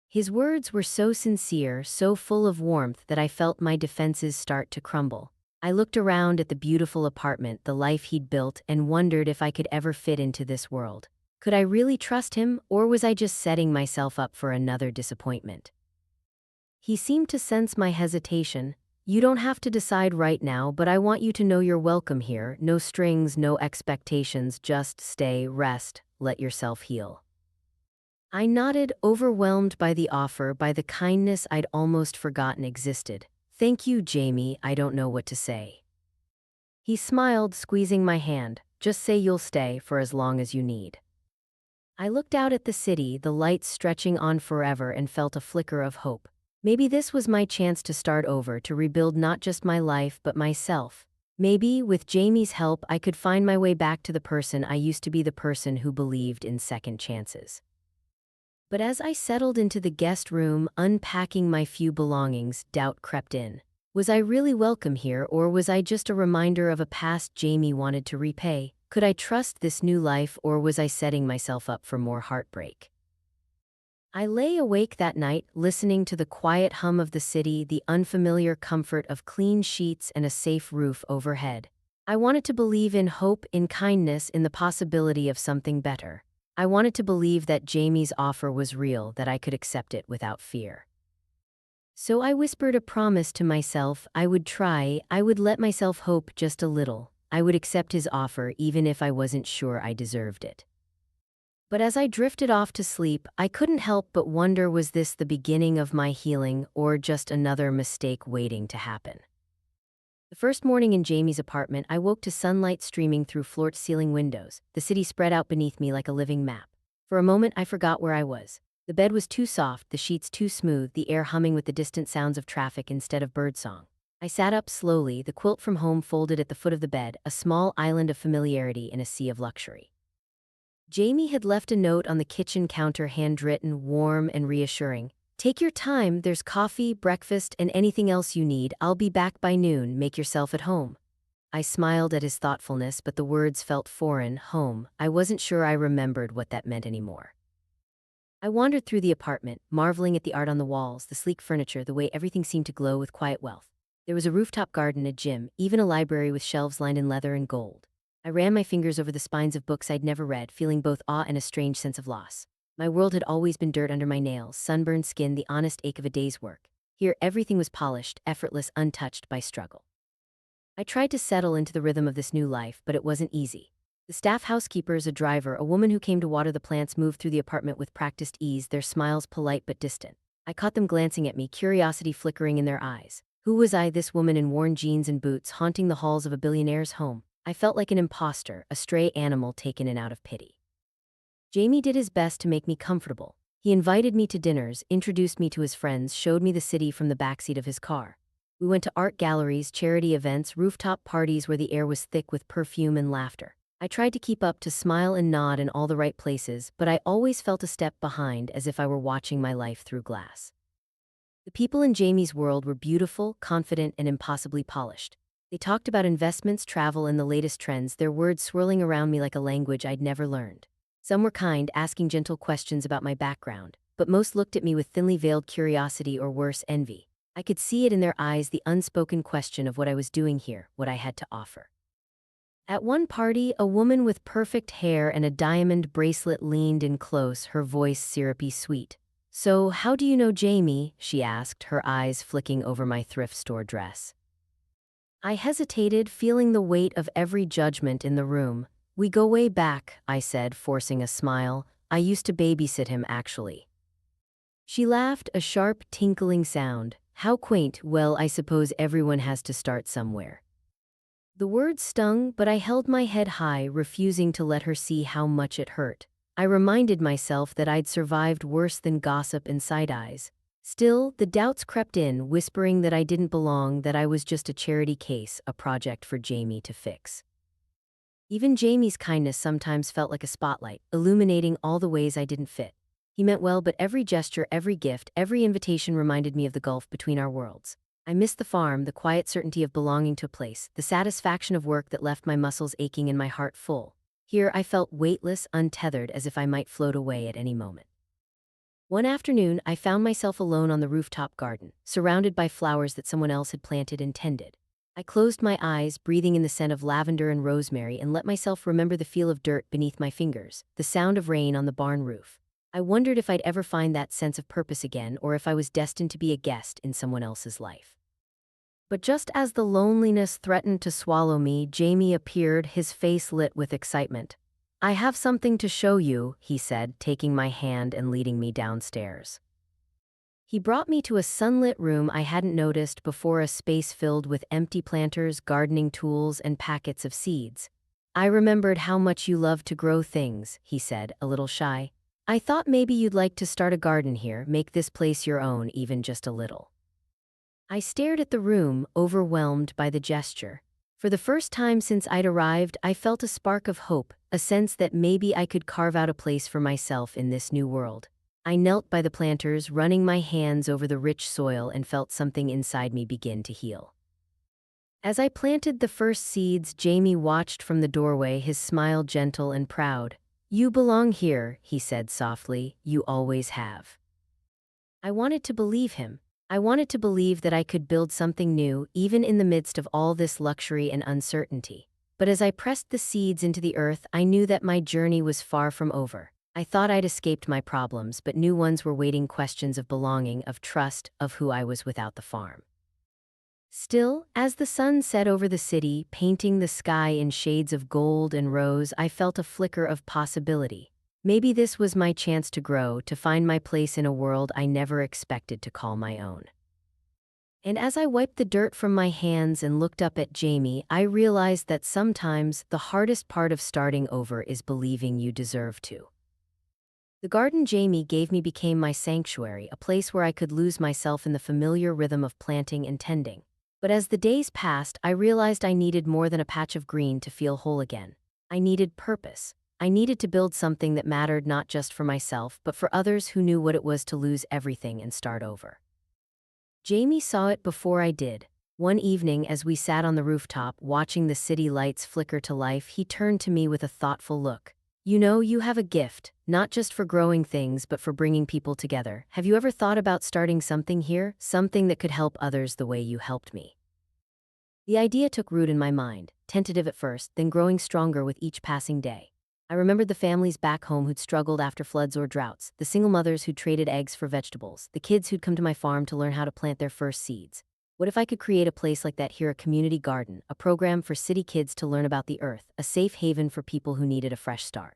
His words were so sincere, so full of warmth, that I felt my defenses start to crumble. I looked around at the beautiful apartment, the life he'd built, and wondered if I could ever fit into this world. Could I really trust him, or was I just setting myself up for another disappointment? He seemed to sense my hesitation. "You don't have to decide right now, but I want you to know you're welcome here. No strings, no expectations, just stay, rest, let yourself heal." I nodded, overwhelmed by the offer, by the kindness I'd almost forgotten existed. "Thank you, Jamie, I don't know what to say." He smiled, squeezing my hand. "Just say you'll stay for as long as you need." I looked out at the city, the lights stretching on forever, and felt a flicker of hope. Maybe this was my chance to start over, to rebuild not just my life but myself. Maybe, with Jamie's help, I could find my way back to the person I used to be, the person who believed in second chances. But as I settled into the guest room, unpacking my few belongings, doubt crept in. Was I really welcome here, or was I just a reminder of a past Jamie wanted to repay? Could I trust this new life, or was I setting myself up for more heartbreak? I lay awake that night, listening to the quiet hum of the city, the unfamiliar comfort of clean sheets and a safe roof overhead. I wanted to believe in hope, in kindness, in the possibility of something better. I wanted to believe that Jamie's offer was real, that I could accept it without fear. So I whispered a promise to myself. I would try, I would let myself hope just a little. I would accept his offer even if I wasn't sure I deserved it. But as I drifted off to sleep, I couldn't help but wonder, was this the beginning of my healing or just another mistake waiting to happen? The first morning in Jamie's apartment, I woke to sunlight streaming through floor-to-ceiling windows, the city spread out beneath me like a living map. For a moment, I forgot where I was. The bed was too soft, the sheets too smooth, the air humming with the distant sounds of traffic instead of birdsong. I sat up slowly, the quilt from home folded at the foot of the bed, a small island of familiarity in a sea of luxury. Jamie had left a note on the kitchen counter, handwritten, warm and reassuring. "Take your time, there's coffee, breakfast, and anything else you need. I'll be back by noon, make yourself at home." I smiled at his thoughtfulness, but the words felt foreign. Home. I wasn't sure I remembered what that meant anymore. I wandered through the apartment, marveling at the art on the walls, the sleek furniture, the way everything seemed to glow with quiet wealth. There was a rooftop garden, a gym, even a library with shelves lined in leather and gold. I ran my fingers over the spines of books I'd never read, feeling both awe and a strange sense of loss. My world had always been dirt under my nails, sunburned skin, the honest ache of a day's work. Here, everything was polished, effortless, untouched by struggle. I tried to settle into the rhythm of this new life, but it wasn't easy. The staff housekeepers, a driver, a woman who came to water the plants moved through the apartment with practiced ease, their smiles polite but distant. I caught them glancing at me, curiosity flickering in their eyes. Who was I, this woman in worn jeans and boots, haunting the halls of a billionaire's home? I felt like an imposter, a stray animal taken in out of pity. Jamie did his best to make me comfortable. He invited me to dinners, introduced me to his friends, showed me the city from the backseat of his car. We went to art galleries, charity events, rooftop parties where the air was thick with perfume and laughter. I tried to keep up, to smile and nod in all the right places, but I always felt a step behind, as if I were watching my life through glass. The people in Jamie's world were beautiful, confident, and impossibly polished. They talked about investments, travel, and the latest trends, their words swirling around me like a language I'd never learned. Some were kind, asking gentle questions about my background, but most looked at me with thinly veiled curiosity, or worse, envy. I could see it in their eyes, the unspoken question of what I was doing here, what I had to offer. At one party, a woman with perfect hair and a diamond bracelet leaned in close, her voice syrupy sweet. "So, how do you know Jamie?" she asked, her eyes flicking over my thrift store dress. I hesitated, feeling the weight of every judgment in the room. "We go way back," I said, forcing a smile. "I used to babysit him, actually." She laughed, a sharp, tinkling sound. "How quaint. Well, I suppose everyone has to start somewhere." The words stung, but I held my head high, refusing to let her see how much it hurt. I reminded myself that I'd survived worse than gossip and side eyes. Still, the doubts crept in, whispering that I didn't belong, that I was just a charity case, a project for Jamie to fix. Even Jamie's kindness sometimes felt like a spotlight, illuminating all the ways I didn't fit. He meant well, but every gesture, every gift, every invitation reminded me of the gulf between our worlds. I missed the farm, the quiet certainty of belonging to a place, the satisfaction of work that left my muscles aching and my heart full. Here I felt weightless, untethered, as if I might float away at any moment. One afternoon, I found myself alone on the rooftop garden, surrounded by flowers that someone else had planted and tended. I closed my eyes, breathing in the scent of lavender and rosemary, and let myself remember the feel of dirt beneath my fingers, the sound of rain on the barn roof. I wondered if I'd ever find that sense of purpose again, or if I was destined to be a guest in someone else's life. But just as the loneliness threatened to swallow me, Jamie appeared, his face lit with excitement. "I have something to show you," he said, taking my hand and leading me downstairs. He brought me to a sunlit room I hadn't noticed before, a space filled with empty planters, gardening tools, and packets of seeds. "I remembered how much you love to grow things," he said, a little shy. "I thought maybe you'd like to start a garden here, make this place your own, even just a little." I stared at the room, overwhelmed by the gesture. For the first time since I'd arrived, I felt a spark of hope, a sense that maybe I could carve out a place for myself in this new world. I knelt by the planters, running my hands over the rich soil, and felt something inside me begin to heal. As I planted the first seeds, Jamie watched from the doorway, his smile gentle and proud. "You belong here," he said softly. "You always have." I wanted to believe him. I wanted to believe that I could build something new, even in the midst of all this luxury and uncertainty. But as I pressed the seeds into the earth, I knew that my journey was far from over. I thought I'd escaped my problems, but new ones were waiting, questions of belonging, of trust, of who I was without the farm. Still, as the sun set over the city, painting the sky in shades of gold and rose, I felt a flicker of possibility. Maybe this was my chance to grow, to find my place in a world I never expected to call my own. And as I wiped the dirt from my hands and looked up at Jamie, I realized that sometimes the hardest part of starting over is believing you deserve to. The garden Jamie gave me became my sanctuary, a place where I could lose myself in the familiar rhythm of planting and tending. But as the days passed, I realized I needed more than a patch of green to feel whole again. I needed purpose. I needed to build something that mattered not just for myself, but for others who knew what it was to lose everything and start over. Jamie saw it before I did. One evening, as we sat on the rooftop, watching the city lights flicker to life, he turned to me with a thoughtful look. You know, you have a gift, not just for growing things, but for bringing people together. Have you ever thought about starting something here? Something that could help others the way you helped me? The idea took root in my mind, tentative at first, then growing stronger with each passing day. I remembered the families back home who'd struggled after floods or droughts, the single mothers who'd traded eggs for vegetables, the kids who'd come to my farm to learn how to plant their first seeds. What if I could create a place like that here, a community garden, a program for city kids to learn about the earth, a safe haven for people who needed a fresh start?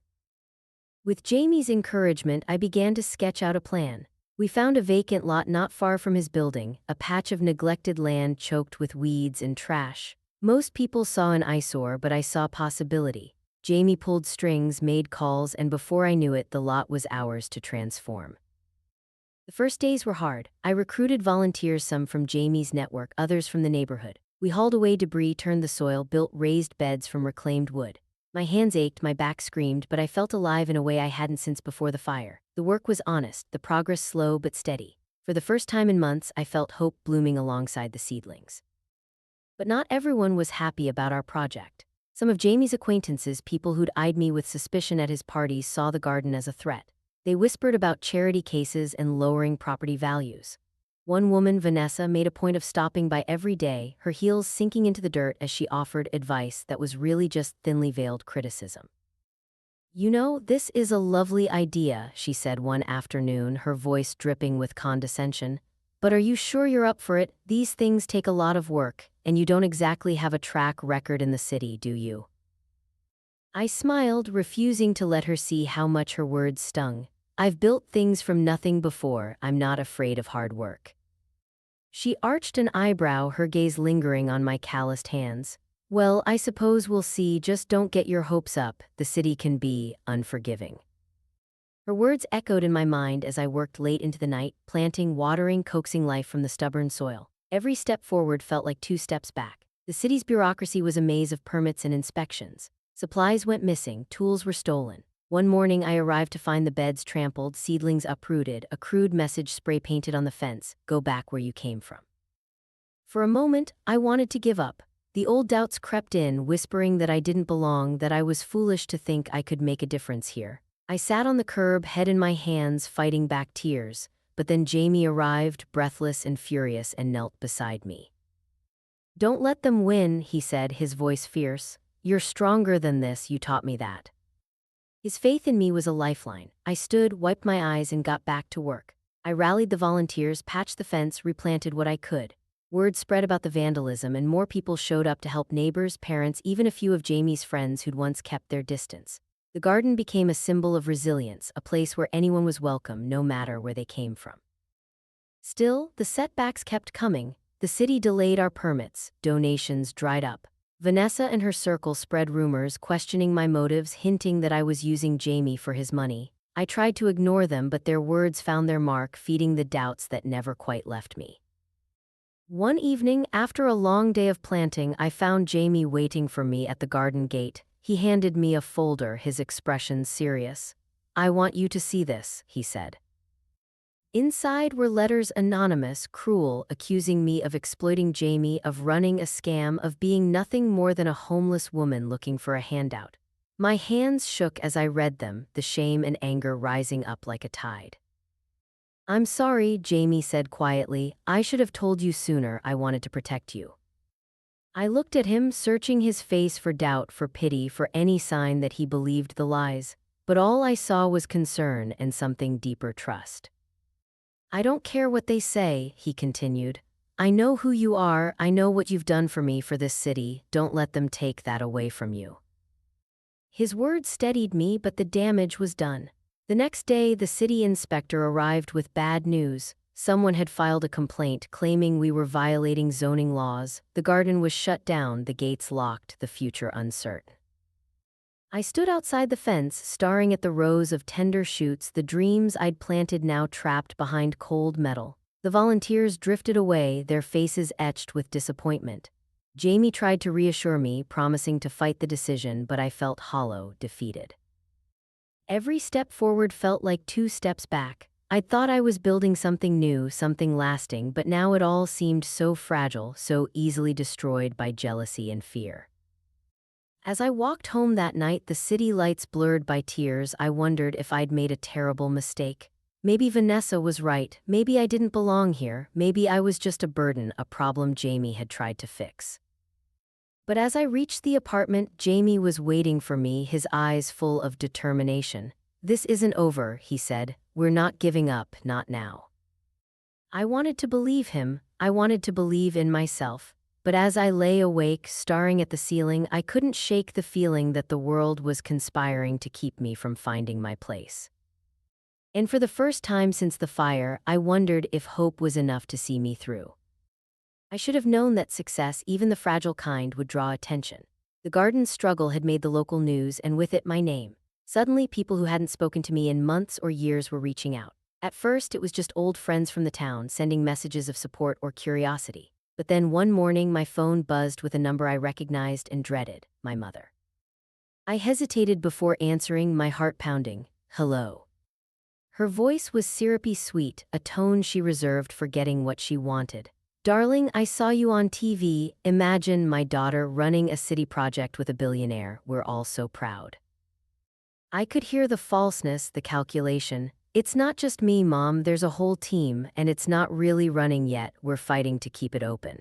With Jamie's encouragement, I began to sketch out a plan. We found a vacant lot not far from his building, a patch of neglected land choked with weeds and trash. Most people saw an eyesore, but I saw possibility. Jamie pulled strings, made calls, and before I knew it, the lot was ours to transform. The first days were hard. I recruited volunteers, some from Jamie's network, others from the neighborhood. We hauled away debris, turned the soil, built raised beds from reclaimed wood. My hands ached, my back screamed, but I felt alive in a way I hadn't since before the fire. The work was honest, the progress slow but steady. For the first time in months, I felt hope blooming alongside the seedlings. But not everyone was happy about our project. Some of Jamie's acquaintances, people who'd eyed me with suspicion at his parties, saw the garden as a threat. They whispered about charity cases and lowering property values. One woman, Vanessa, made a point of stopping by every day, her heels sinking into the dirt as she offered advice that was really just thinly veiled criticism. You know, this is a lovely idea, she said one afternoon, her voice dripping with condescension. But are you sure you're up for it? These things take a lot of work, and you don't exactly have a track record in the city, do you? I smiled, refusing to let her see how much her words stung. I've built things from nothing before. I'm not afraid of hard work. She arched an eyebrow, her gaze lingering on my calloused hands. Well, I suppose we'll see. Just don't get your hopes up. The city can be unforgiving. Her words echoed in my mind as I worked late into the night, planting, watering, coaxing life from the stubborn soil. Every step forward felt like 2 steps back. The city's bureaucracy was a maze of permits and inspections. Supplies went missing, tools were stolen. One morning I arrived to find the beds trampled, seedlings uprooted, a crude message spray-painted on the fence, "Go back where you came from." For a moment, I wanted to give up. The old doubts crept in, whispering that I didn't belong, that I was foolish to think I could make a difference here. I sat on the curb, head in my hands, fighting back tears, but then Jamie arrived, breathless and furious, and knelt beside me. "Don't let them win," he said, his voice fierce. "You're stronger than this, you taught me that." His faith in me was a lifeline. I stood, wiped my eyes, and got back to work. I rallied the volunteers, patched the fence, replanted what I could. Word spread about the vandalism, and more people showed up to help, neighbors, parents, even a few of Jamie's friends who'd once kept their distance. The garden became a symbol of resilience, a place where anyone was welcome, no matter where they came from. Still, the setbacks kept coming. The city delayed our permits, donations dried up. Vanessa and her circle spread rumors, questioning my motives, hinting that I was using Jamie for his money. I tried to ignore them, but their words found their mark, feeding the doubts that never quite left me. One evening, after a long day of planting, I found Jamie waiting for me at the garden gate. He handed me a folder, his expression serious. "I want you to see this," he said. Inside were letters, anonymous, cruel, accusing me of exploiting Jamie, of running a scam, of being nothing more than a homeless woman looking for a handout. My hands shook as I read them, the shame and anger rising up like a tide. "I'm sorry," Jamie said quietly. "I should have told you sooner. I wanted to protect you." I looked at him, searching his face for doubt, for pity, for any sign that he believed the lies. But all I saw was concern and something deeper, trust. "I don't care what they say," he continued. I know who you are, I know what you've done for me, for this city, don't let them take that away from you. His words steadied me, but the damage was done. The next day, the city inspector arrived with bad news. Someone had filed a complaint claiming we were violating zoning laws. The garden was shut down, the gates locked, the future uncertain. I stood outside the fence, staring at the rows of tender shoots, the dreams I'd planted now trapped behind cold metal. The volunteers drifted away, their faces etched with disappointment. Jamie tried to reassure me, promising to fight the decision, but I felt hollow, defeated. Every step forward felt like 2 steps back. I'd thought I was building something new, something lasting, but now it all seemed so fragile, so easily destroyed by jealousy and fear. As I walked home that night, the city lights blurred by tears, I wondered if I'd made a terrible mistake. Maybe Vanessa was right, maybe I didn't belong here, maybe I was just a burden, a problem Jamie had tried to fix. But as I reached the apartment, Jamie was waiting for me, his eyes full of determination. "This isn't over," he said. "We're not giving up, not now." I wanted to believe him, I wanted to believe in myself. But as I lay awake, staring at the ceiling, I couldn't shake the feeling that the world was conspiring to keep me from finding my place. And for the first time since the fire, I wondered if hope was enough to see me through. I should have known that success, even the fragile kind, would draw attention. The garden's struggle had made the local news, and with it my name. Suddenly, people who hadn't spoken to me in months or years were reaching out. At first, it was just old friends from the town, sending messages of support or curiosity. But then one morning, my phone buzzed with a number I recognized and dreaded, my mother. I hesitated before answering, my heart pounding. "Hello." Her voice was syrupy sweet, a tone she reserved for getting what she wanted. "Darling, I saw you on TV. Imagine my daughter running a city project with a billionaire. We're all so proud." I could hear the falseness, the calculation. "It's not just me, Mom, there's a whole team, and it's not really running yet. We're fighting to keep it open."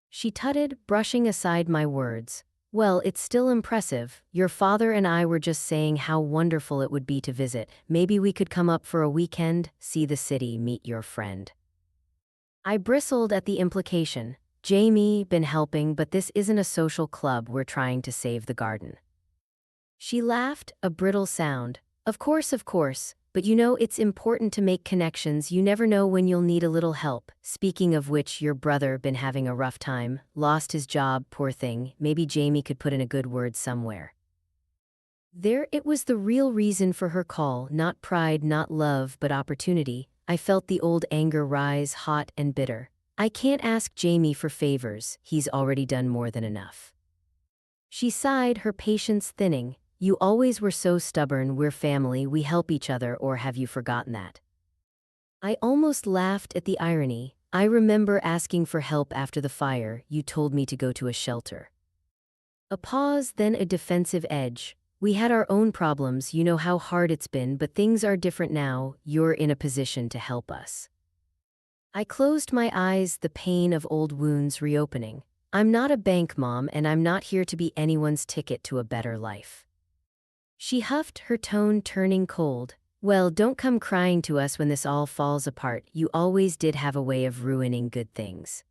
She tutted, brushing aside my words. "Well, it's still impressive. Your father and I were just saying how wonderful it would be to visit. Maybe we could come up for a weekend, see the city, meet your friend." I bristled at the implication. "Jamie, been helping, but this isn't a social club, we're trying to save the garden." She laughed, a brittle sound. Of course, but you know it's important to make connections, you never know when you'll need a little help. Speaking of which, your brother been having a rough time, lost his job, poor thing, maybe Jamie could put in a good word somewhere." There it was, the real reason for her call, not pride, not love, but opportunity. I felt the old anger rise, hot and bitter. "I can't ask Jamie for favors, he's already done more than enough." She sighed, her patience thinning. "You always were so stubborn, we're family, we help each other, or have you forgotten that?" I almost laughed at the irony. "I remember asking for help after the fire, you told me to go to a shelter." A pause, then a defensive edge. "We had our own problems, you know how hard it's been, but things are different now, you're in a position to help us." I closed my eyes, the pain of old wounds reopening. "I'm not a bank, Mom, and I'm not here to be anyone's ticket to a better life." She huffed, her tone turning cold. "Well, don't come crying to us when this all falls apart, you always did have a way of ruining good things."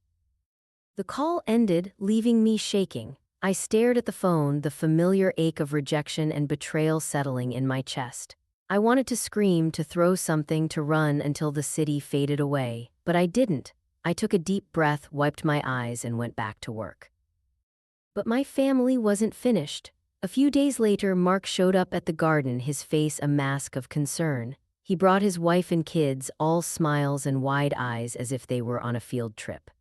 The call ended, leaving me shaking. I stared at the phone, the familiar ache of rejection and betrayal settling in my chest. I wanted to scream, to throw something, to run until the city faded away, but I didn't. I took a deep breath, wiped my eyes, and went back to work. But my family wasn't finished. A few days later, Mark showed up at the garden, his face a mask of concern. He brought his wife and kids, all smiles and wide eyes as if they were on a field trip.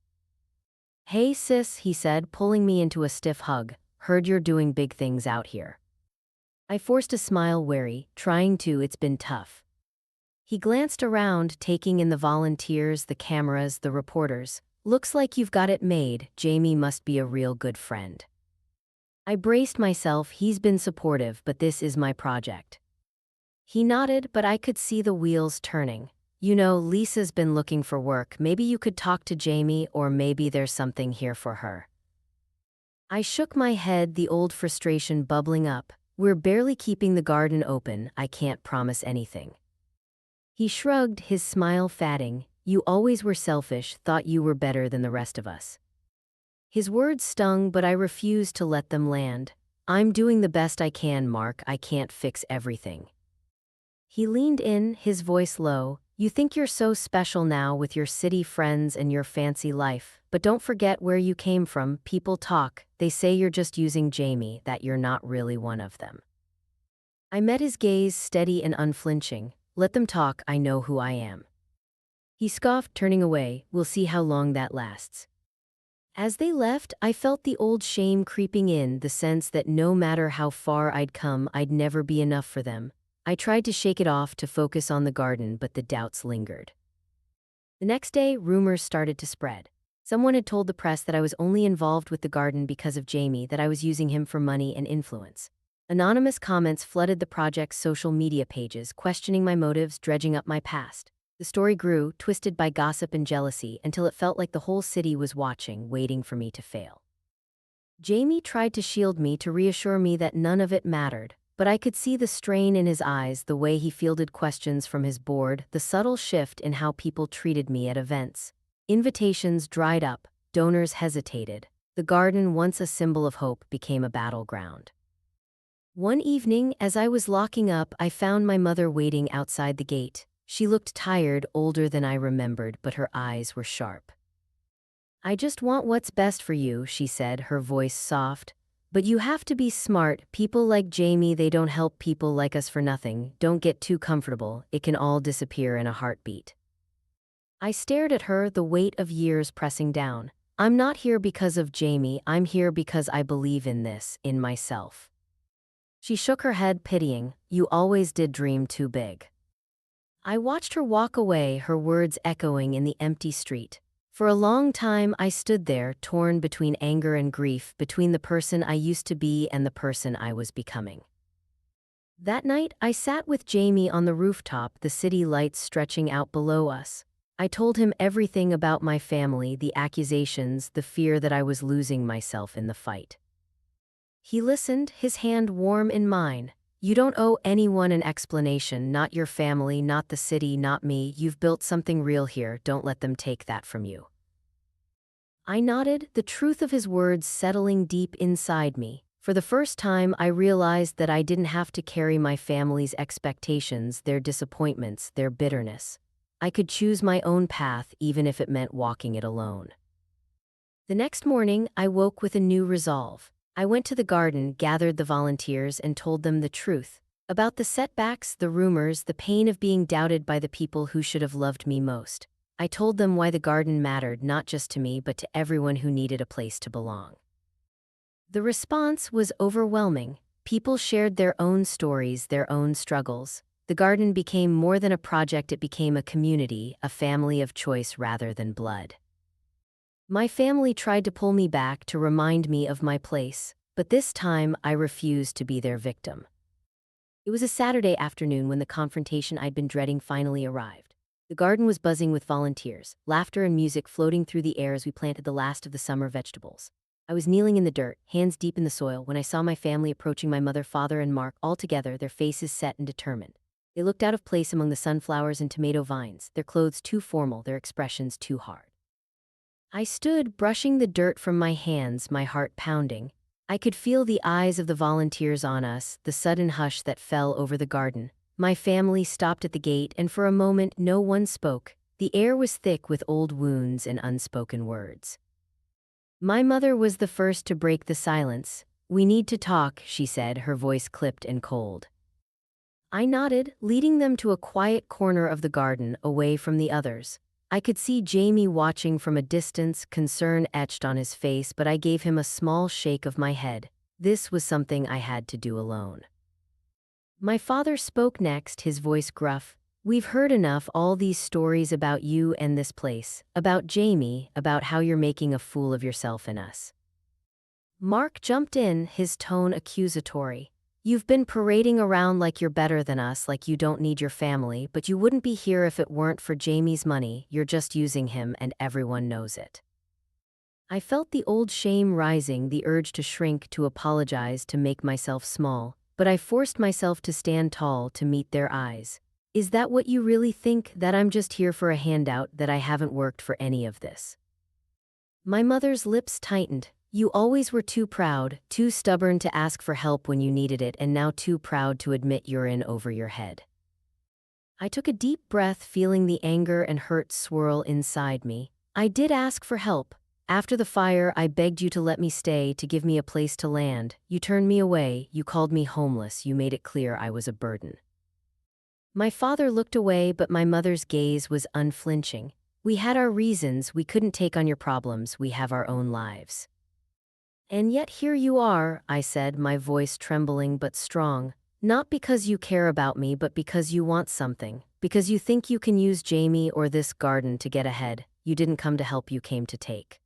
"Hey sis," he said, pulling me into a stiff hug. "Heard you're doing big things out here." I forced a smile, wary, trying to, "It's been tough." He glanced around, taking in the volunteers, the cameras, the reporters. "Looks like you've got it made. Jamie must be a real good friend." I braced myself, he's been supportive, but this is my project. He nodded, but I could see the wheels turning. "You know, Lisa's been looking for work, maybe you could talk to Jamie, or maybe there's something here for her." I shook my head, the old frustration bubbling up. "We're barely keeping the garden open, I can't promise anything." He shrugged, his smile fading. You always were selfish, thought you were better than the rest of us." His words stung, but I refused to let them land. "I'm doing the best I can, Mark. I can't fix everything." He leaned in, his voice low. "You think you're so special now with your city friends and your fancy life, but don't forget where you came from. People talk, they say you're just using Jamie, that you're not really one of them." I met his gaze, steady and unflinching. "Let them talk, I know who I am." He scoffed, turning away. "We'll see how long that lasts." As they left, I felt the old shame creeping in, the sense that no matter how far I'd come, I'd never be enough for them. I tried to shake it off, to focus on the garden, but the doubts lingered. The next day, rumors started to spread. Someone had told the press that I was only involved with the garden because of Jamie, that I was using him for money and influence. Anonymous comments flooded the project's social media pages, questioning my motives, dredging up my past. The story grew, twisted by gossip and jealousy, until it felt like the whole city was watching, waiting for me to fail. Jamie tried to shield me, to reassure me that none of it mattered, but I could see the strain in his eyes, the way he fielded questions from his board, the subtle shift in how people treated me at events. Invitations dried up, donors hesitated. The garden, once a symbol of hope, became a battleground. One evening, as I was locking up, I found my mother waiting outside the gate. She looked tired, older than I remembered, but her eyes were sharp. "I just want what's best for you," she said, her voice soft. "But you have to be smart. People like Jamie, they don't help people like us for nothing. Don't get too comfortable. It can all disappear in a heartbeat." I stared at her, the weight of years pressing down. "I'm not here because of Jamie. I'm here because I believe in this, in myself." She shook her head, pitying. "You always did dream too big." I watched her walk away, her words echoing in the empty street. For a long time, I stood there, torn between anger and grief, between the person I used to be and the person I was becoming. That night, I sat with Jamie on the rooftop, the city lights stretching out below us. I told him everything about my family, the accusations, the fear that I was losing myself in the fight. He listened, his hand warm in mine. "You don't owe anyone an explanation, not your family, not the city, not me. You've built something real here, don't let them take that from you." I nodded, the truth of his words settling deep inside me. For the first time, I realized that I didn't have to carry my family's expectations, their disappointments, their bitterness. I could choose my own path, even if it meant walking it alone. The next morning, I woke with a new resolve. I went to the garden, gathered the volunteers, and told them the truth. About the setbacks, the rumors, the pain of being doubted by the people who should have loved me most. I told them why the garden mattered, not just to me, but to everyone who needed a place to belong. The response was overwhelming. People shared their own stories, their own struggles. The garden became more than a project, it became a community, a family of choice rather than blood. My family tried to pull me back, to remind me of my place, but this time I refused to be their victim. It was a Saturday afternoon when the confrontation I'd been dreading finally arrived. The garden was buzzing with volunteers, laughter and music floating through the air as we planted the last of the summer vegetables. I was kneeling in the dirt, hands deep in the soil, when I saw my family approaching, my mother, father, and Mark, all together, their faces set and determined. They looked out of place among the sunflowers and tomato vines, their clothes too formal, their expressions too hard. I stood, brushing the dirt from my hands, my heart pounding. I could feel the eyes of the volunteers on us, the sudden hush that fell over the garden. My family stopped at the gate, and for a moment no one spoke. The air was thick with old wounds and unspoken words. My mother was the first to break the silence. "We need to talk," she said, her voice clipped and cold. I nodded, leading them to a quiet corner of the garden, away from the others. I could see Jamie watching from a distance, concern etched on his face, but I gave him a small shake of my head. This was something I had to do alone. My father spoke next, his voice gruff. "We've heard enough, all these stories about you and this place, about Jamie, about how you're making a fool of yourself and us." Mark jumped in, his tone accusatory. "You've been parading around like you're better than us, like you don't need your family, but you wouldn't be here if it weren't for Jamie's money. You're just using him, and everyone knows it." I felt the old shame rising, the urge to shrink, to apologize, to make myself small, but I forced myself to stand tall, to meet their eyes. Is that what you really think, that I'm just here for a handout, that I haven't worked for any of this? My mother's lips tightened. You always were too proud, too stubborn to ask for help when you needed it, and now too proud to admit you're in over your head. I took a deep breath, feeling the anger and hurt swirl inside me. I did ask for help. After the fire, I begged you to let me stay, to give me a place to land. You turned me away, you called me homeless, you made it clear I was a burden. My father looked away, but my mother's gaze was unflinching. We had our reasons, we couldn't take on your problems, we have our own lives. And yet here you are, I said, my voice trembling but strong. Not because you care about me, but because you want something. Because you think you can use Jamie or this garden to get ahead. You didn't come to help, you came to take.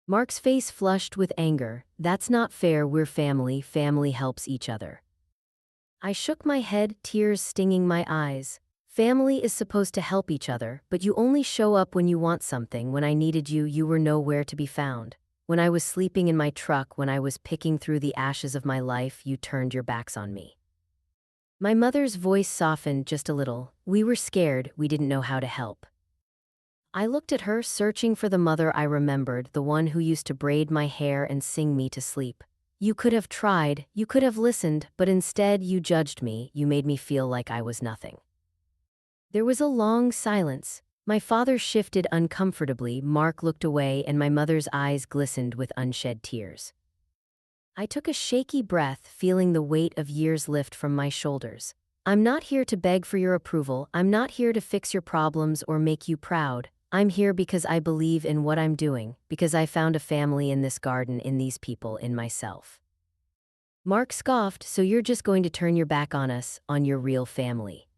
Mark's face flushed with anger. That's not fair, we're family, family helps each other. I shook my head, tears stinging my eyes. Family is supposed to help each other, but you only show up when you want something. When I needed you, you were nowhere to be found. When I was sleeping in my truck, when I was picking through the ashes of my life, you turned your backs on me. My mother's voice softened just a little. We were scared, we didn't know how to help. I looked at her, searching for the mother I remembered, the one who used to braid my hair and sing me to sleep. You could have tried, you could have listened, but instead you judged me, you made me feel like I was nothing. There was a long silence. My father shifted uncomfortably, Mark looked away, and my mother's eyes glistened with unshed tears. I took a shaky breath, feeling the weight of years lift from my shoulders. I'm not here to beg for your approval, I'm not here to fix your problems or make you proud. I'm here because I believe in what I'm doing, because I found a family in this garden, in these people, in myself. Mark scoffed, so you're just going to turn your back on us, on your real family?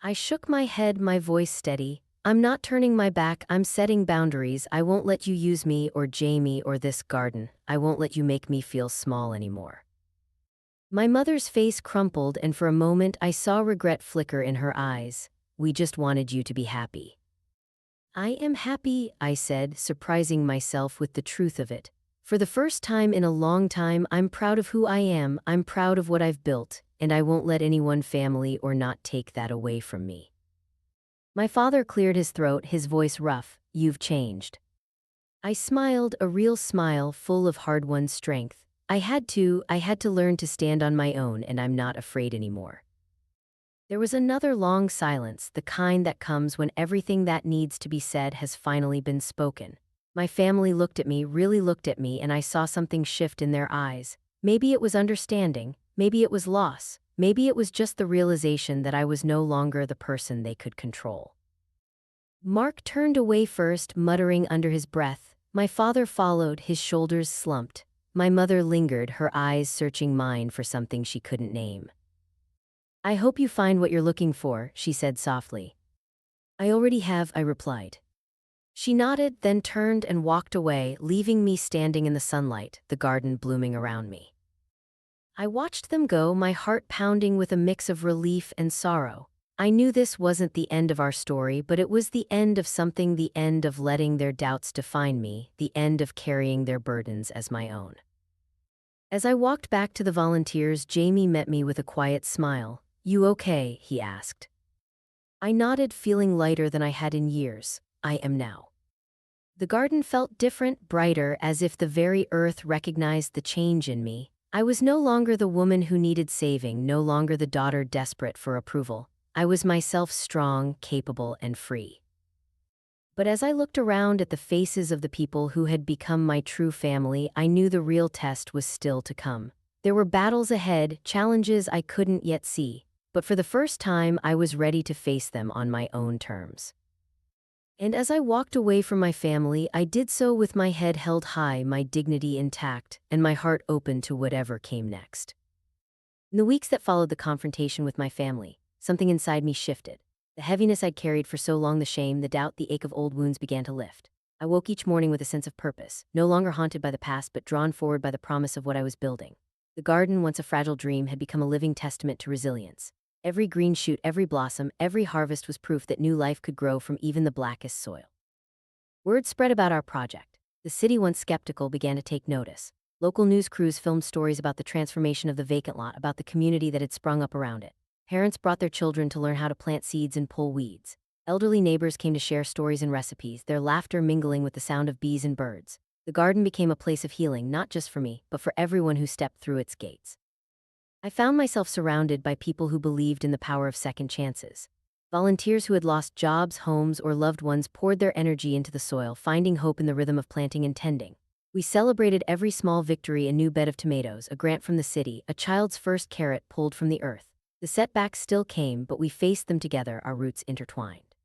I shook my head, my voice steady. I'm not turning my back, I'm setting boundaries. I won't let you use me or Jamie or this garden. I won't let you make me feel small anymore. My mother's face crumpled, and for a moment I saw regret flicker in her eyes. We just wanted you to be happy. I am happy, I said, surprising myself with the truth of it. For the first time in a long time, I'm proud of who I am, I'm proud of what I've built, and I won't let anyone, family or not, take that away from me. My father cleared his throat, his voice rough. You've changed. I smiled, a real smile full of hard-won strength. I had to learn to stand on my own, and I'm not afraid anymore. There was another long silence, the kind that comes when everything that needs to be said has finally been spoken. My family looked at me, really looked at me, and I saw something shift in their eyes. Maybe it was understanding, maybe it was loss, maybe it was just the realization that I was no longer the person they could control. Mark turned away first, muttering under his breath. My father followed, his shoulders slumped. My mother lingered, her eyes searching mine for something she couldn't name. I hope you find what you're looking for, she said softly. I already have, I replied. She nodded, then turned and walked away, leaving me standing in the sunlight, the garden blooming around me. I watched them go, my heart pounding with a mix of relief and sorrow. I knew this wasn't the end of our story, but it was the end of something, the end of letting their doubts define me, the end of carrying their burdens as my own. As I walked back to the volunteers, Jamie met me with a quiet smile. You okay? He asked. I nodded, feeling lighter than I had in years. I am now. The garden felt different, brighter, as if the very earth recognized the change in me. I was no longer the woman who needed saving, no longer the daughter desperate for approval. I was myself, strong, capable, and free. But as I looked around at the faces of the people who had become my true family, I knew the real test was still to come. There were battles ahead, challenges I couldn't yet see, but for the first time I was ready to face them on my own terms. And as I walked away from my family, I did so with my head held high, my dignity intact, and my heart open to whatever came next. In the weeks that followed the confrontation with my family, something inside me shifted. The heaviness I'd carried for so long, the shame, the doubt, the ache of old wounds began to lift. I woke each morning with a sense of purpose, no longer haunted by the past but drawn forward by the promise of what I was building. The garden, once a fragile dream, had become a living testament to resilience. Every green shoot, every blossom, every harvest was proof that new life could grow from even the blackest soil. Word spread about our project. The city, once skeptical, began to take notice. Local news crews filmed stories about the transformation of the vacant lot, about the community that had sprung up around it. Parents brought their children to learn how to plant seeds and pull weeds. Elderly neighbors came to share stories and recipes, their laughter mingling with the sound of bees and birds. The garden became a place of healing, not just for me, but for everyone who stepped through its gates. I found myself surrounded by people who believed in the power of second chances. Volunteers who had lost jobs, homes, or loved ones poured their energy into the soil, finding hope in the rhythm of planting and tending. We celebrated every small victory: a new bed of tomatoes, a grant from the city, a child's first carrot pulled from the earth. The setbacks still came, but we faced them together, our roots intertwined.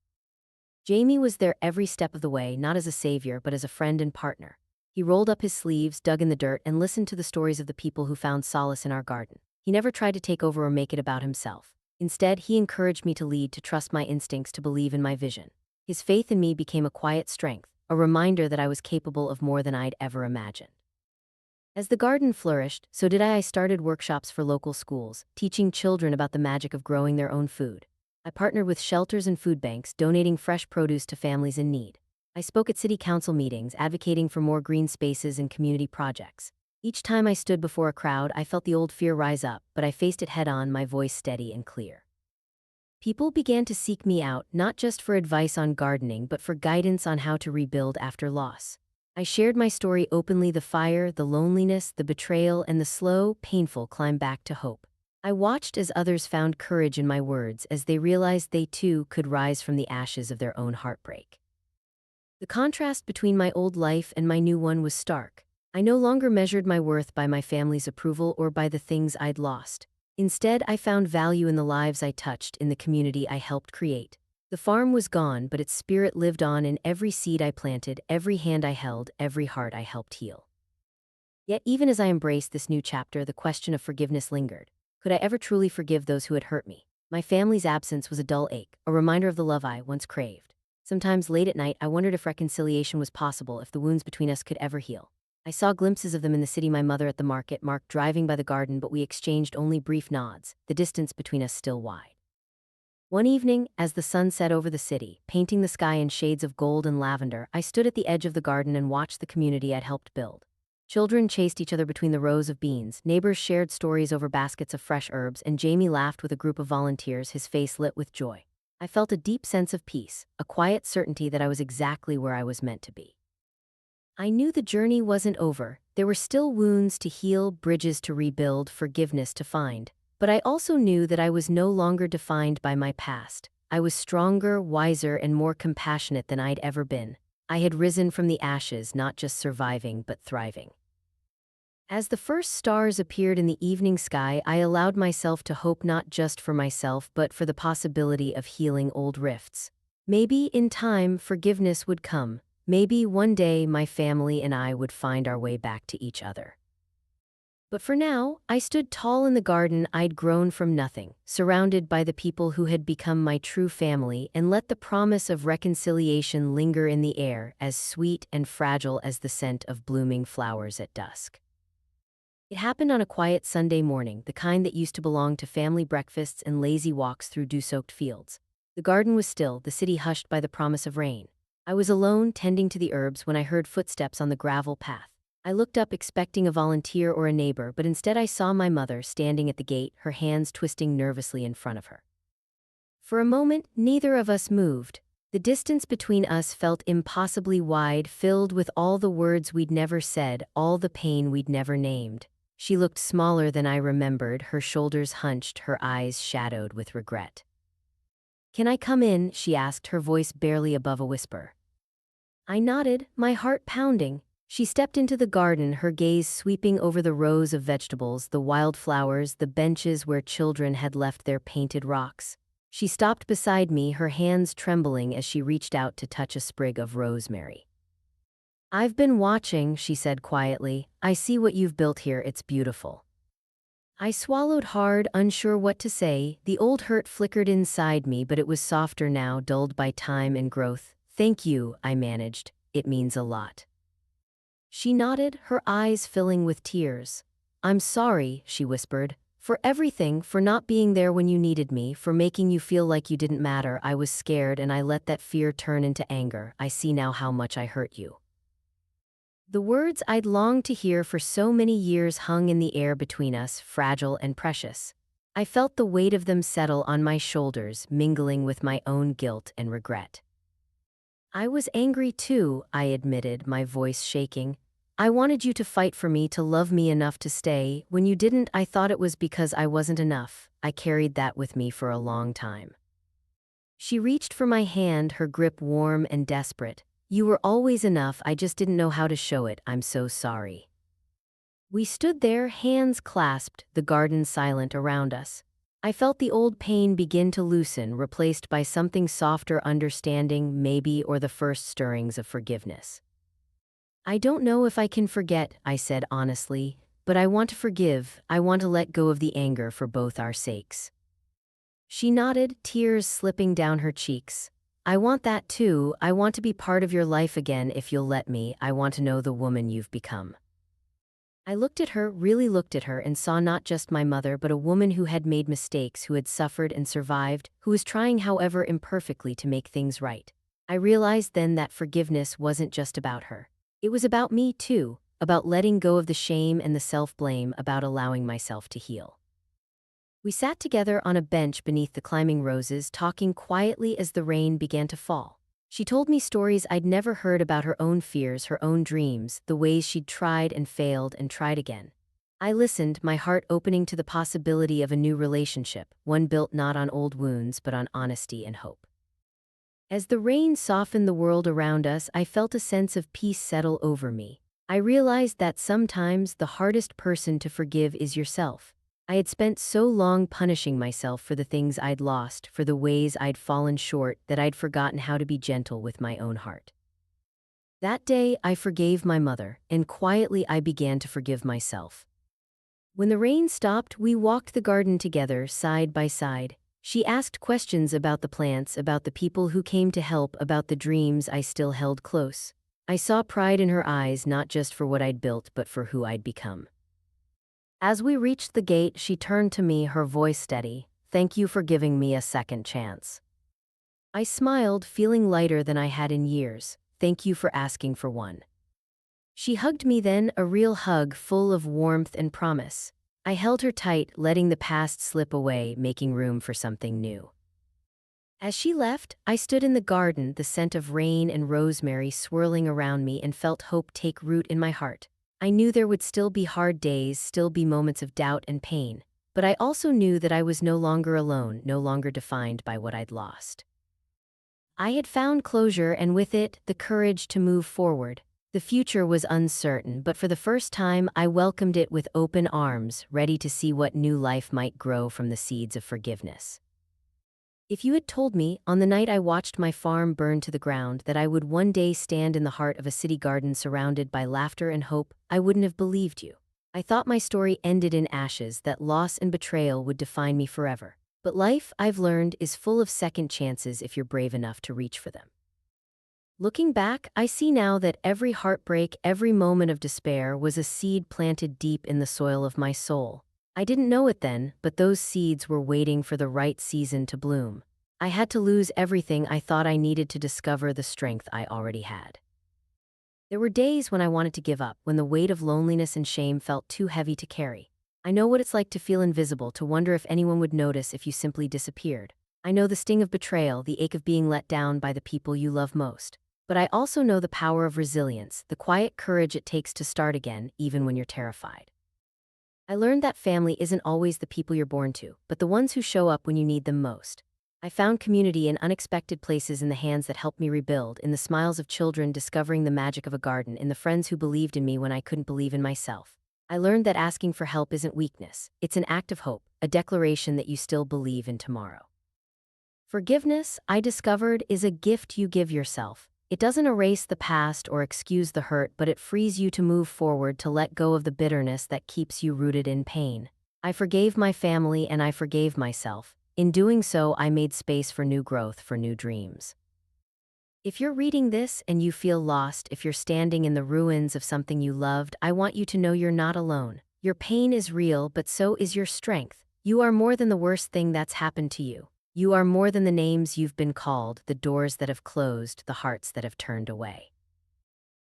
Jamie was there every step of the way, not as a savior, but as a friend and partner. He rolled up his sleeves, dug in the dirt, and listened to the stories of the people who found solace in our garden. He never tried to take over or make it about himself. Instead, he encouraged me to lead, to trust my instincts, to believe in my vision. His faith in me became a quiet strength, a reminder that I was capable of more than I'd ever imagined. As the garden flourished, so did I. I started workshops for local schools, teaching children about the magic of growing their own food. I partnered with shelters and food banks, donating fresh produce to families in need. I spoke at city council meetings, advocating for more green spaces and community projects. Each time I stood before a crowd, I felt the old fear rise up, but I faced it head-on, my voice steady and clear. People began to seek me out, not just for advice on gardening, but for guidance on how to rebuild after loss. I shared my story openly: the fire, the loneliness, the betrayal, and the slow, painful climb back to hope. I watched as others found courage in my words, as they realized they too could rise from the ashes of their own heartbreak. The contrast between my old life and my new one was stark. I no longer measured my worth by my family's approval or by the things I'd lost. Instead, I found value in the lives I touched, in the community I helped create. The farm was gone, but its spirit lived on in every seed I planted, every hand I held, every heart I helped heal. Yet even as I embraced this new chapter, the question of forgiveness lingered. Could I ever truly forgive those who had hurt me? My family's absence was a dull ache, a reminder of the love I once craved. Sometimes late at night, I wondered if reconciliation was possible, if the wounds between us could ever heal. I saw glimpses of them in the city: my mother at the market, Mark driving by the garden, but we exchanged only brief nods, the distance between us still wide. One evening, as the sun set over the city, painting the sky in shades of gold and lavender, I stood at the edge of the garden and watched the community I'd helped build. Children chased each other between the rows of beans, neighbors shared stories over baskets of fresh herbs, and Jamie laughed with a group of volunteers, his face lit with joy. I felt a deep sense of peace, a quiet certainty that I was exactly where I was meant to be. I knew the journey wasn't over. There were still wounds to heal, bridges to rebuild, forgiveness to find. But I also knew that I was no longer defined by my past. I was stronger, wiser, and more compassionate than I'd ever been. I had risen from the ashes, not just surviving, but thriving. As the first stars appeared in the evening sky, I allowed myself to hope, not just for myself, but for the possibility of healing old rifts. Maybe in time, forgiveness would come. Maybe one day my family and I would find our way back to each other. But for now, I stood tall in the garden I'd grown from nothing, surrounded by the people who had become my true family, and let the promise of reconciliation linger in the air, as sweet and fragile as the scent of blooming flowers at dusk. It happened on a quiet Sunday morning, the kind that used to belong to family breakfasts and lazy walks through dew-soaked fields. The garden was still, the city hushed by the promise of rain. I was alone, tending to the herbs, when I heard footsteps on the gravel path. I looked up, expecting a volunteer or a neighbor, but instead I saw my mother standing at the gate, her hands twisting nervously in front of her. For a moment, neither of us moved. The distance between us felt impossibly wide, filled with all the words we'd never said, all the pain we'd never named. She looked smaller than I remembered, her shoulders hunched, her eyes shadowed with regret. "Can I come in?" she asked, her voice barely above a whisper. I nodded, my heart pounding. She stepped into the garden, her gaze sweeping over the rows of vegetables, the wildflowers, the benches where children had left their painted rocks. She stopped beside me, her hands trembling as she reached out to touch a sprig of rosemary. "I've been watching," she said quietly. "I see what you've built here, it's beautiful." I swallowed hard, unsure what to say. The old hurt flickered inside me, but it was softer now, dulled by time and growth. "Thank you," I managed. "It means a lot." She nodded, her eyes filling with tears. "I'm sorry," she whispered, "for everything, for not being there when you needed me, for making you feel like you didn't matter. I was scared and I let that fear turn into anger. I see now how much I hurt you." The words I'd longed to hear for so many years hung in the air between us, fragile and precious. I felt the weight of them settle on my shoulders, mingling with my own guilt and regret. I was angry too, I admitted, my voice shaking. I wanted you to fight for me, to love me enough to stay. When you didn't, I thought it was because I wasn't enough. I carried that with me for a long time. She reached for my hand, her grip warm and desperate. You were always enough, I just didn't know how to show it. I'm so sorry. We stood there, hands clasped, the garden silent around us. I felt the old pain begin to loosen, replaced by something softer, understanding, maybe, or the first stirrings of forgiveness. I don't know if I can forget, I said honestly, but I want to forgive. I want to let go of the anger for both our sakes. She nodded, tears slipping down her cheeks. I want that too. I want to be part of your life again if you'll let me. I want to know the woman you've become. I looked at her, really looked at her, and saw not just my mother, but a woman who had made mistakes, who had suffered and survived, who was trying, however imperfectly, to make things right. I realized then that forgiveness wasn't just about her. It was about me too, about letting go of the shame and the self-blame, about allowing myself to heal. We sat together on a bench beneath the climbing roses, talking quietly as the rain began to fall. She told me stories I'd never heard about her own fears, her own dreams, the ways she'd tried and failed and tried again. I listened, my heart opening to the possibility of a new relationship, one built not on old wounds but on honesty and hope. As the rain softened the world around us, I felt a sense of peace settle over me. I realized that sometimes the hardest person to forgive is yourself. I had spent so long punishing myself for the things I'd lost, for the ways I'd fallen short, that I'd forgotten how to be gentle with my own heart. That day, I forgave my mother, and quietly I began to forgive myself. When the rain stopped, we walked the garden together, side by side. She asked questions about the plants, about the people who came to help, about the dreams I still held close. I saw pride in her eyes, not just for what I'd built, but for who I'd become. As we reached the gate, she turned to me, her voice steady. Thank you for giving me a second chance. I smiled, feeling lighter than I had in years. Thank you for asking for one. She hugged me then, a real hug full of warmth and promise. I held her tight, letting the past slip away, making room for something new. As she left, I stood in the garden, the scent of rain and rosemary swirling around me, and felt hope take root in my heart. I knew there would still be hard days, still be moments of doubt and pain, but I also knew that I was no longer alone, no longer defined by what I'd lost. I had found closure, and with it, the courage to move forward. The future was uncertain, but for the first time, I welcomed it with open arms, ready to see what new life might grow from the seeds of forgiveness. If you had told me, on the night I watched my farm burn to the ground, that I would one day stand in the heart of a city garden surrounded by laughter and hope, I wouldn't have believed you. I thought my story ended in ashes, that loss and betrayal would define me forever. But life, I've learned, is full of second chances if you're brave enough to reach for them. Looking back, I see now that every heartbreak, every moment of despair was a seed planted deep in the soil of my soul. I didn't know it then, but those seeds were waiting for the right season to bloom. I had to lose everything I thought I needed to discover the strength I already had. There were days when I wanted to give up, when the weight of loneliness and shame felt too heavy to carry. I know what it's like to feel invisible, to wonder if anyone would notice if you simply disappeared. I know the sting of betrayal, the ache of being let down by the people you love most. But I also know the power of resilience, the quiet courage it takes to start again, even when you're terrified. I learned that family isn't always the people you're born to, but the ones who show up when you need them most. I found community in unexpected places, in the hands that helped me rebuild, in the smiles of children discovering the magic of a garden, in the friends who believed in me when I couldn't believe in myself. I learned that asking for help isn't weakness, it's an act of hope, a declaration that you still believe in tomorrow. Forgiveness, I discovered, is a gift you give yourself. It doesn't erase the past or excuse the hurt, but it frees you to move forward, to let go of the bitterness that keeps you rooted in pain. I forgave my family and I forgave myself. In doing so, I made space for new growth, for new dreams. If you're reading this and you feel lost, if you're standing in the ruins of something you loved, I want you to know you're not alone. Your pain is real, but so is your strength. You are more than the worst thing that's happened to you. You are more than the names you've been called, the doors that have closed, the hearts that have turned away.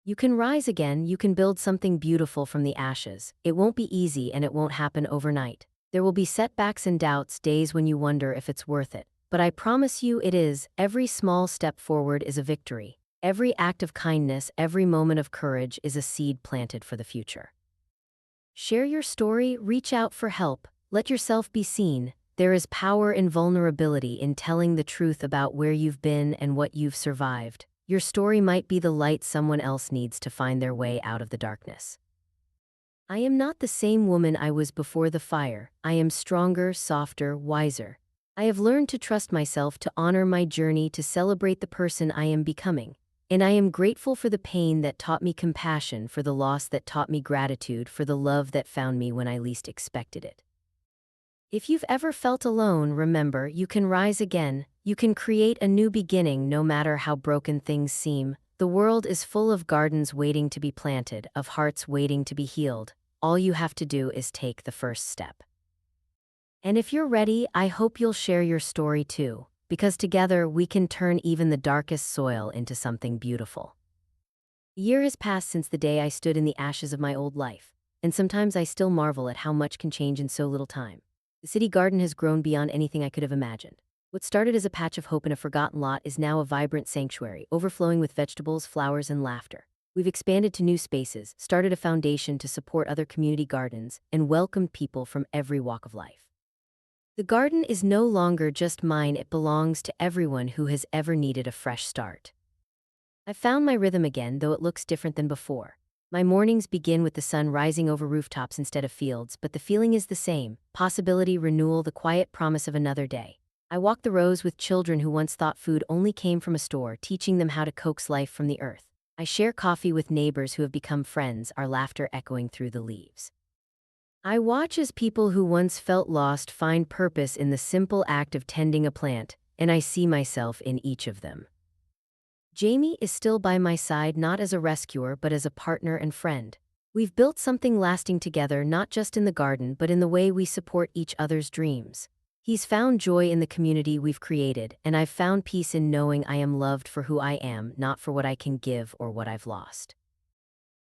You can rise again, you can build something beautiful from the ashes. It won't be easy and it won't happen overnight. There will be setbacks and doubts, days when you wonder if it's worth it. But I promise you it is. Every small step forward is a victory. Every act of kindness, every moment of courage is a seed planted for the future. Share your story, reach out for help, let yourself be seen. There is power in vulnerability, in telling the truth about where you've been and what you've survived. Your story might be the light someone else needs to find their way out of the darkness. I am not the same woman I was before the fire. I am stronger, softer, wiser. I have learned to trust myself, to honor my journey, to celebrate the person I am becoming. And I am grateful for the pain that taught me compassion, for the loss that taught me gratitude, for the love that found me when I least expected it. If you've ever felt alone, remember, you can rise again. You can create a new beginning no matter how broken things seem. The world is full of gardens waiting to be planted, of hearts waiting to be healed. All you have to do is take the first step. And if you're ready, I hope you'll share your story too, because together we can turn even the darkest soil into something beautiful. A year has passed since the day I stood in the ashes of my old life, and sometimes I still marvel at how much can change in so little time. The city garden has grown beyond anything I could have imagined. What started as a patch of hope in a forgotten lot is now a vibrant sanctuary, overflowing with vegetables, flowers, and laughter. We've expanded to new spaces, started a foundation to support other community gardens, and welcomed people from every walk of life. The garden is no longer just mine, it belongs to everyone who has ever needed a fresh start. I've found my rhythm again, though it looks different than before. My mornings begin with the sun rising over rooftops instead of fields, but the feeling is the same: possibility, renewal, the quiet promise of another day. I walk the rows with children who once thought food only came from a store, teaching them how to coax life from the earth. I share coffee with neighbors who have become friends, our laughter echoing through the leaves. I watch as people who once felt lost find purpose in the simple act of tending a plant, and I see myself in each of them. Jamie is still by my side, not as a rescuer but as a partner and friend. We've built something lasting together, not just in the garden but in the way we support each other's dreams. He's found joy in the community we've created, and I've found peace in knowing I am loved for who I am, not for what I can give or what I've lost.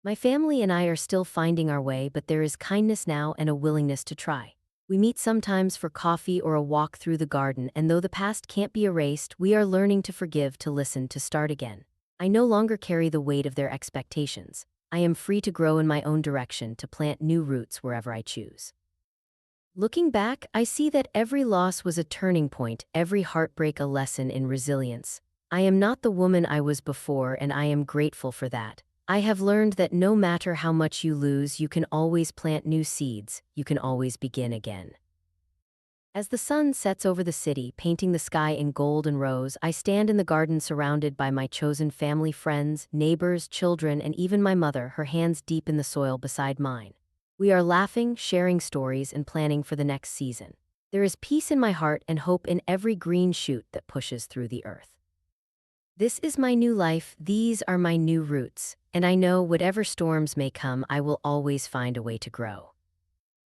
My family and I are still finding our way, but there is kindness now and a willingness to try. We meet sometimes for coffee or a walk through the garden, and though the past can't be erased, we are learning to forgive, to listen, to start again. I no longer carry the weight of their expectations. I am free to grow in my own direction, to plant new roots wherever I choose. Looking back, I see that every loss was a turning point, every heartbreak a lesson in resilience. I am not the woman I was before, and I am grateful for that. I have learned that no matter how much you lose, you can always plant new seeds, you can always begin again. As the sun sets over the city, painting the sky in gold and rose, I stand in the garden surrounded by my chosen family, friends, neighbors, children, and even my mother, her hands deep in the soil beside mine. We are laughing, sharing stories, and planning for the next season. There is peace in my heart and hope in every green shoot that pushes through the earth. This is my new life, these are my new roots, and I know whatever storms may come, I will always find a way to grow.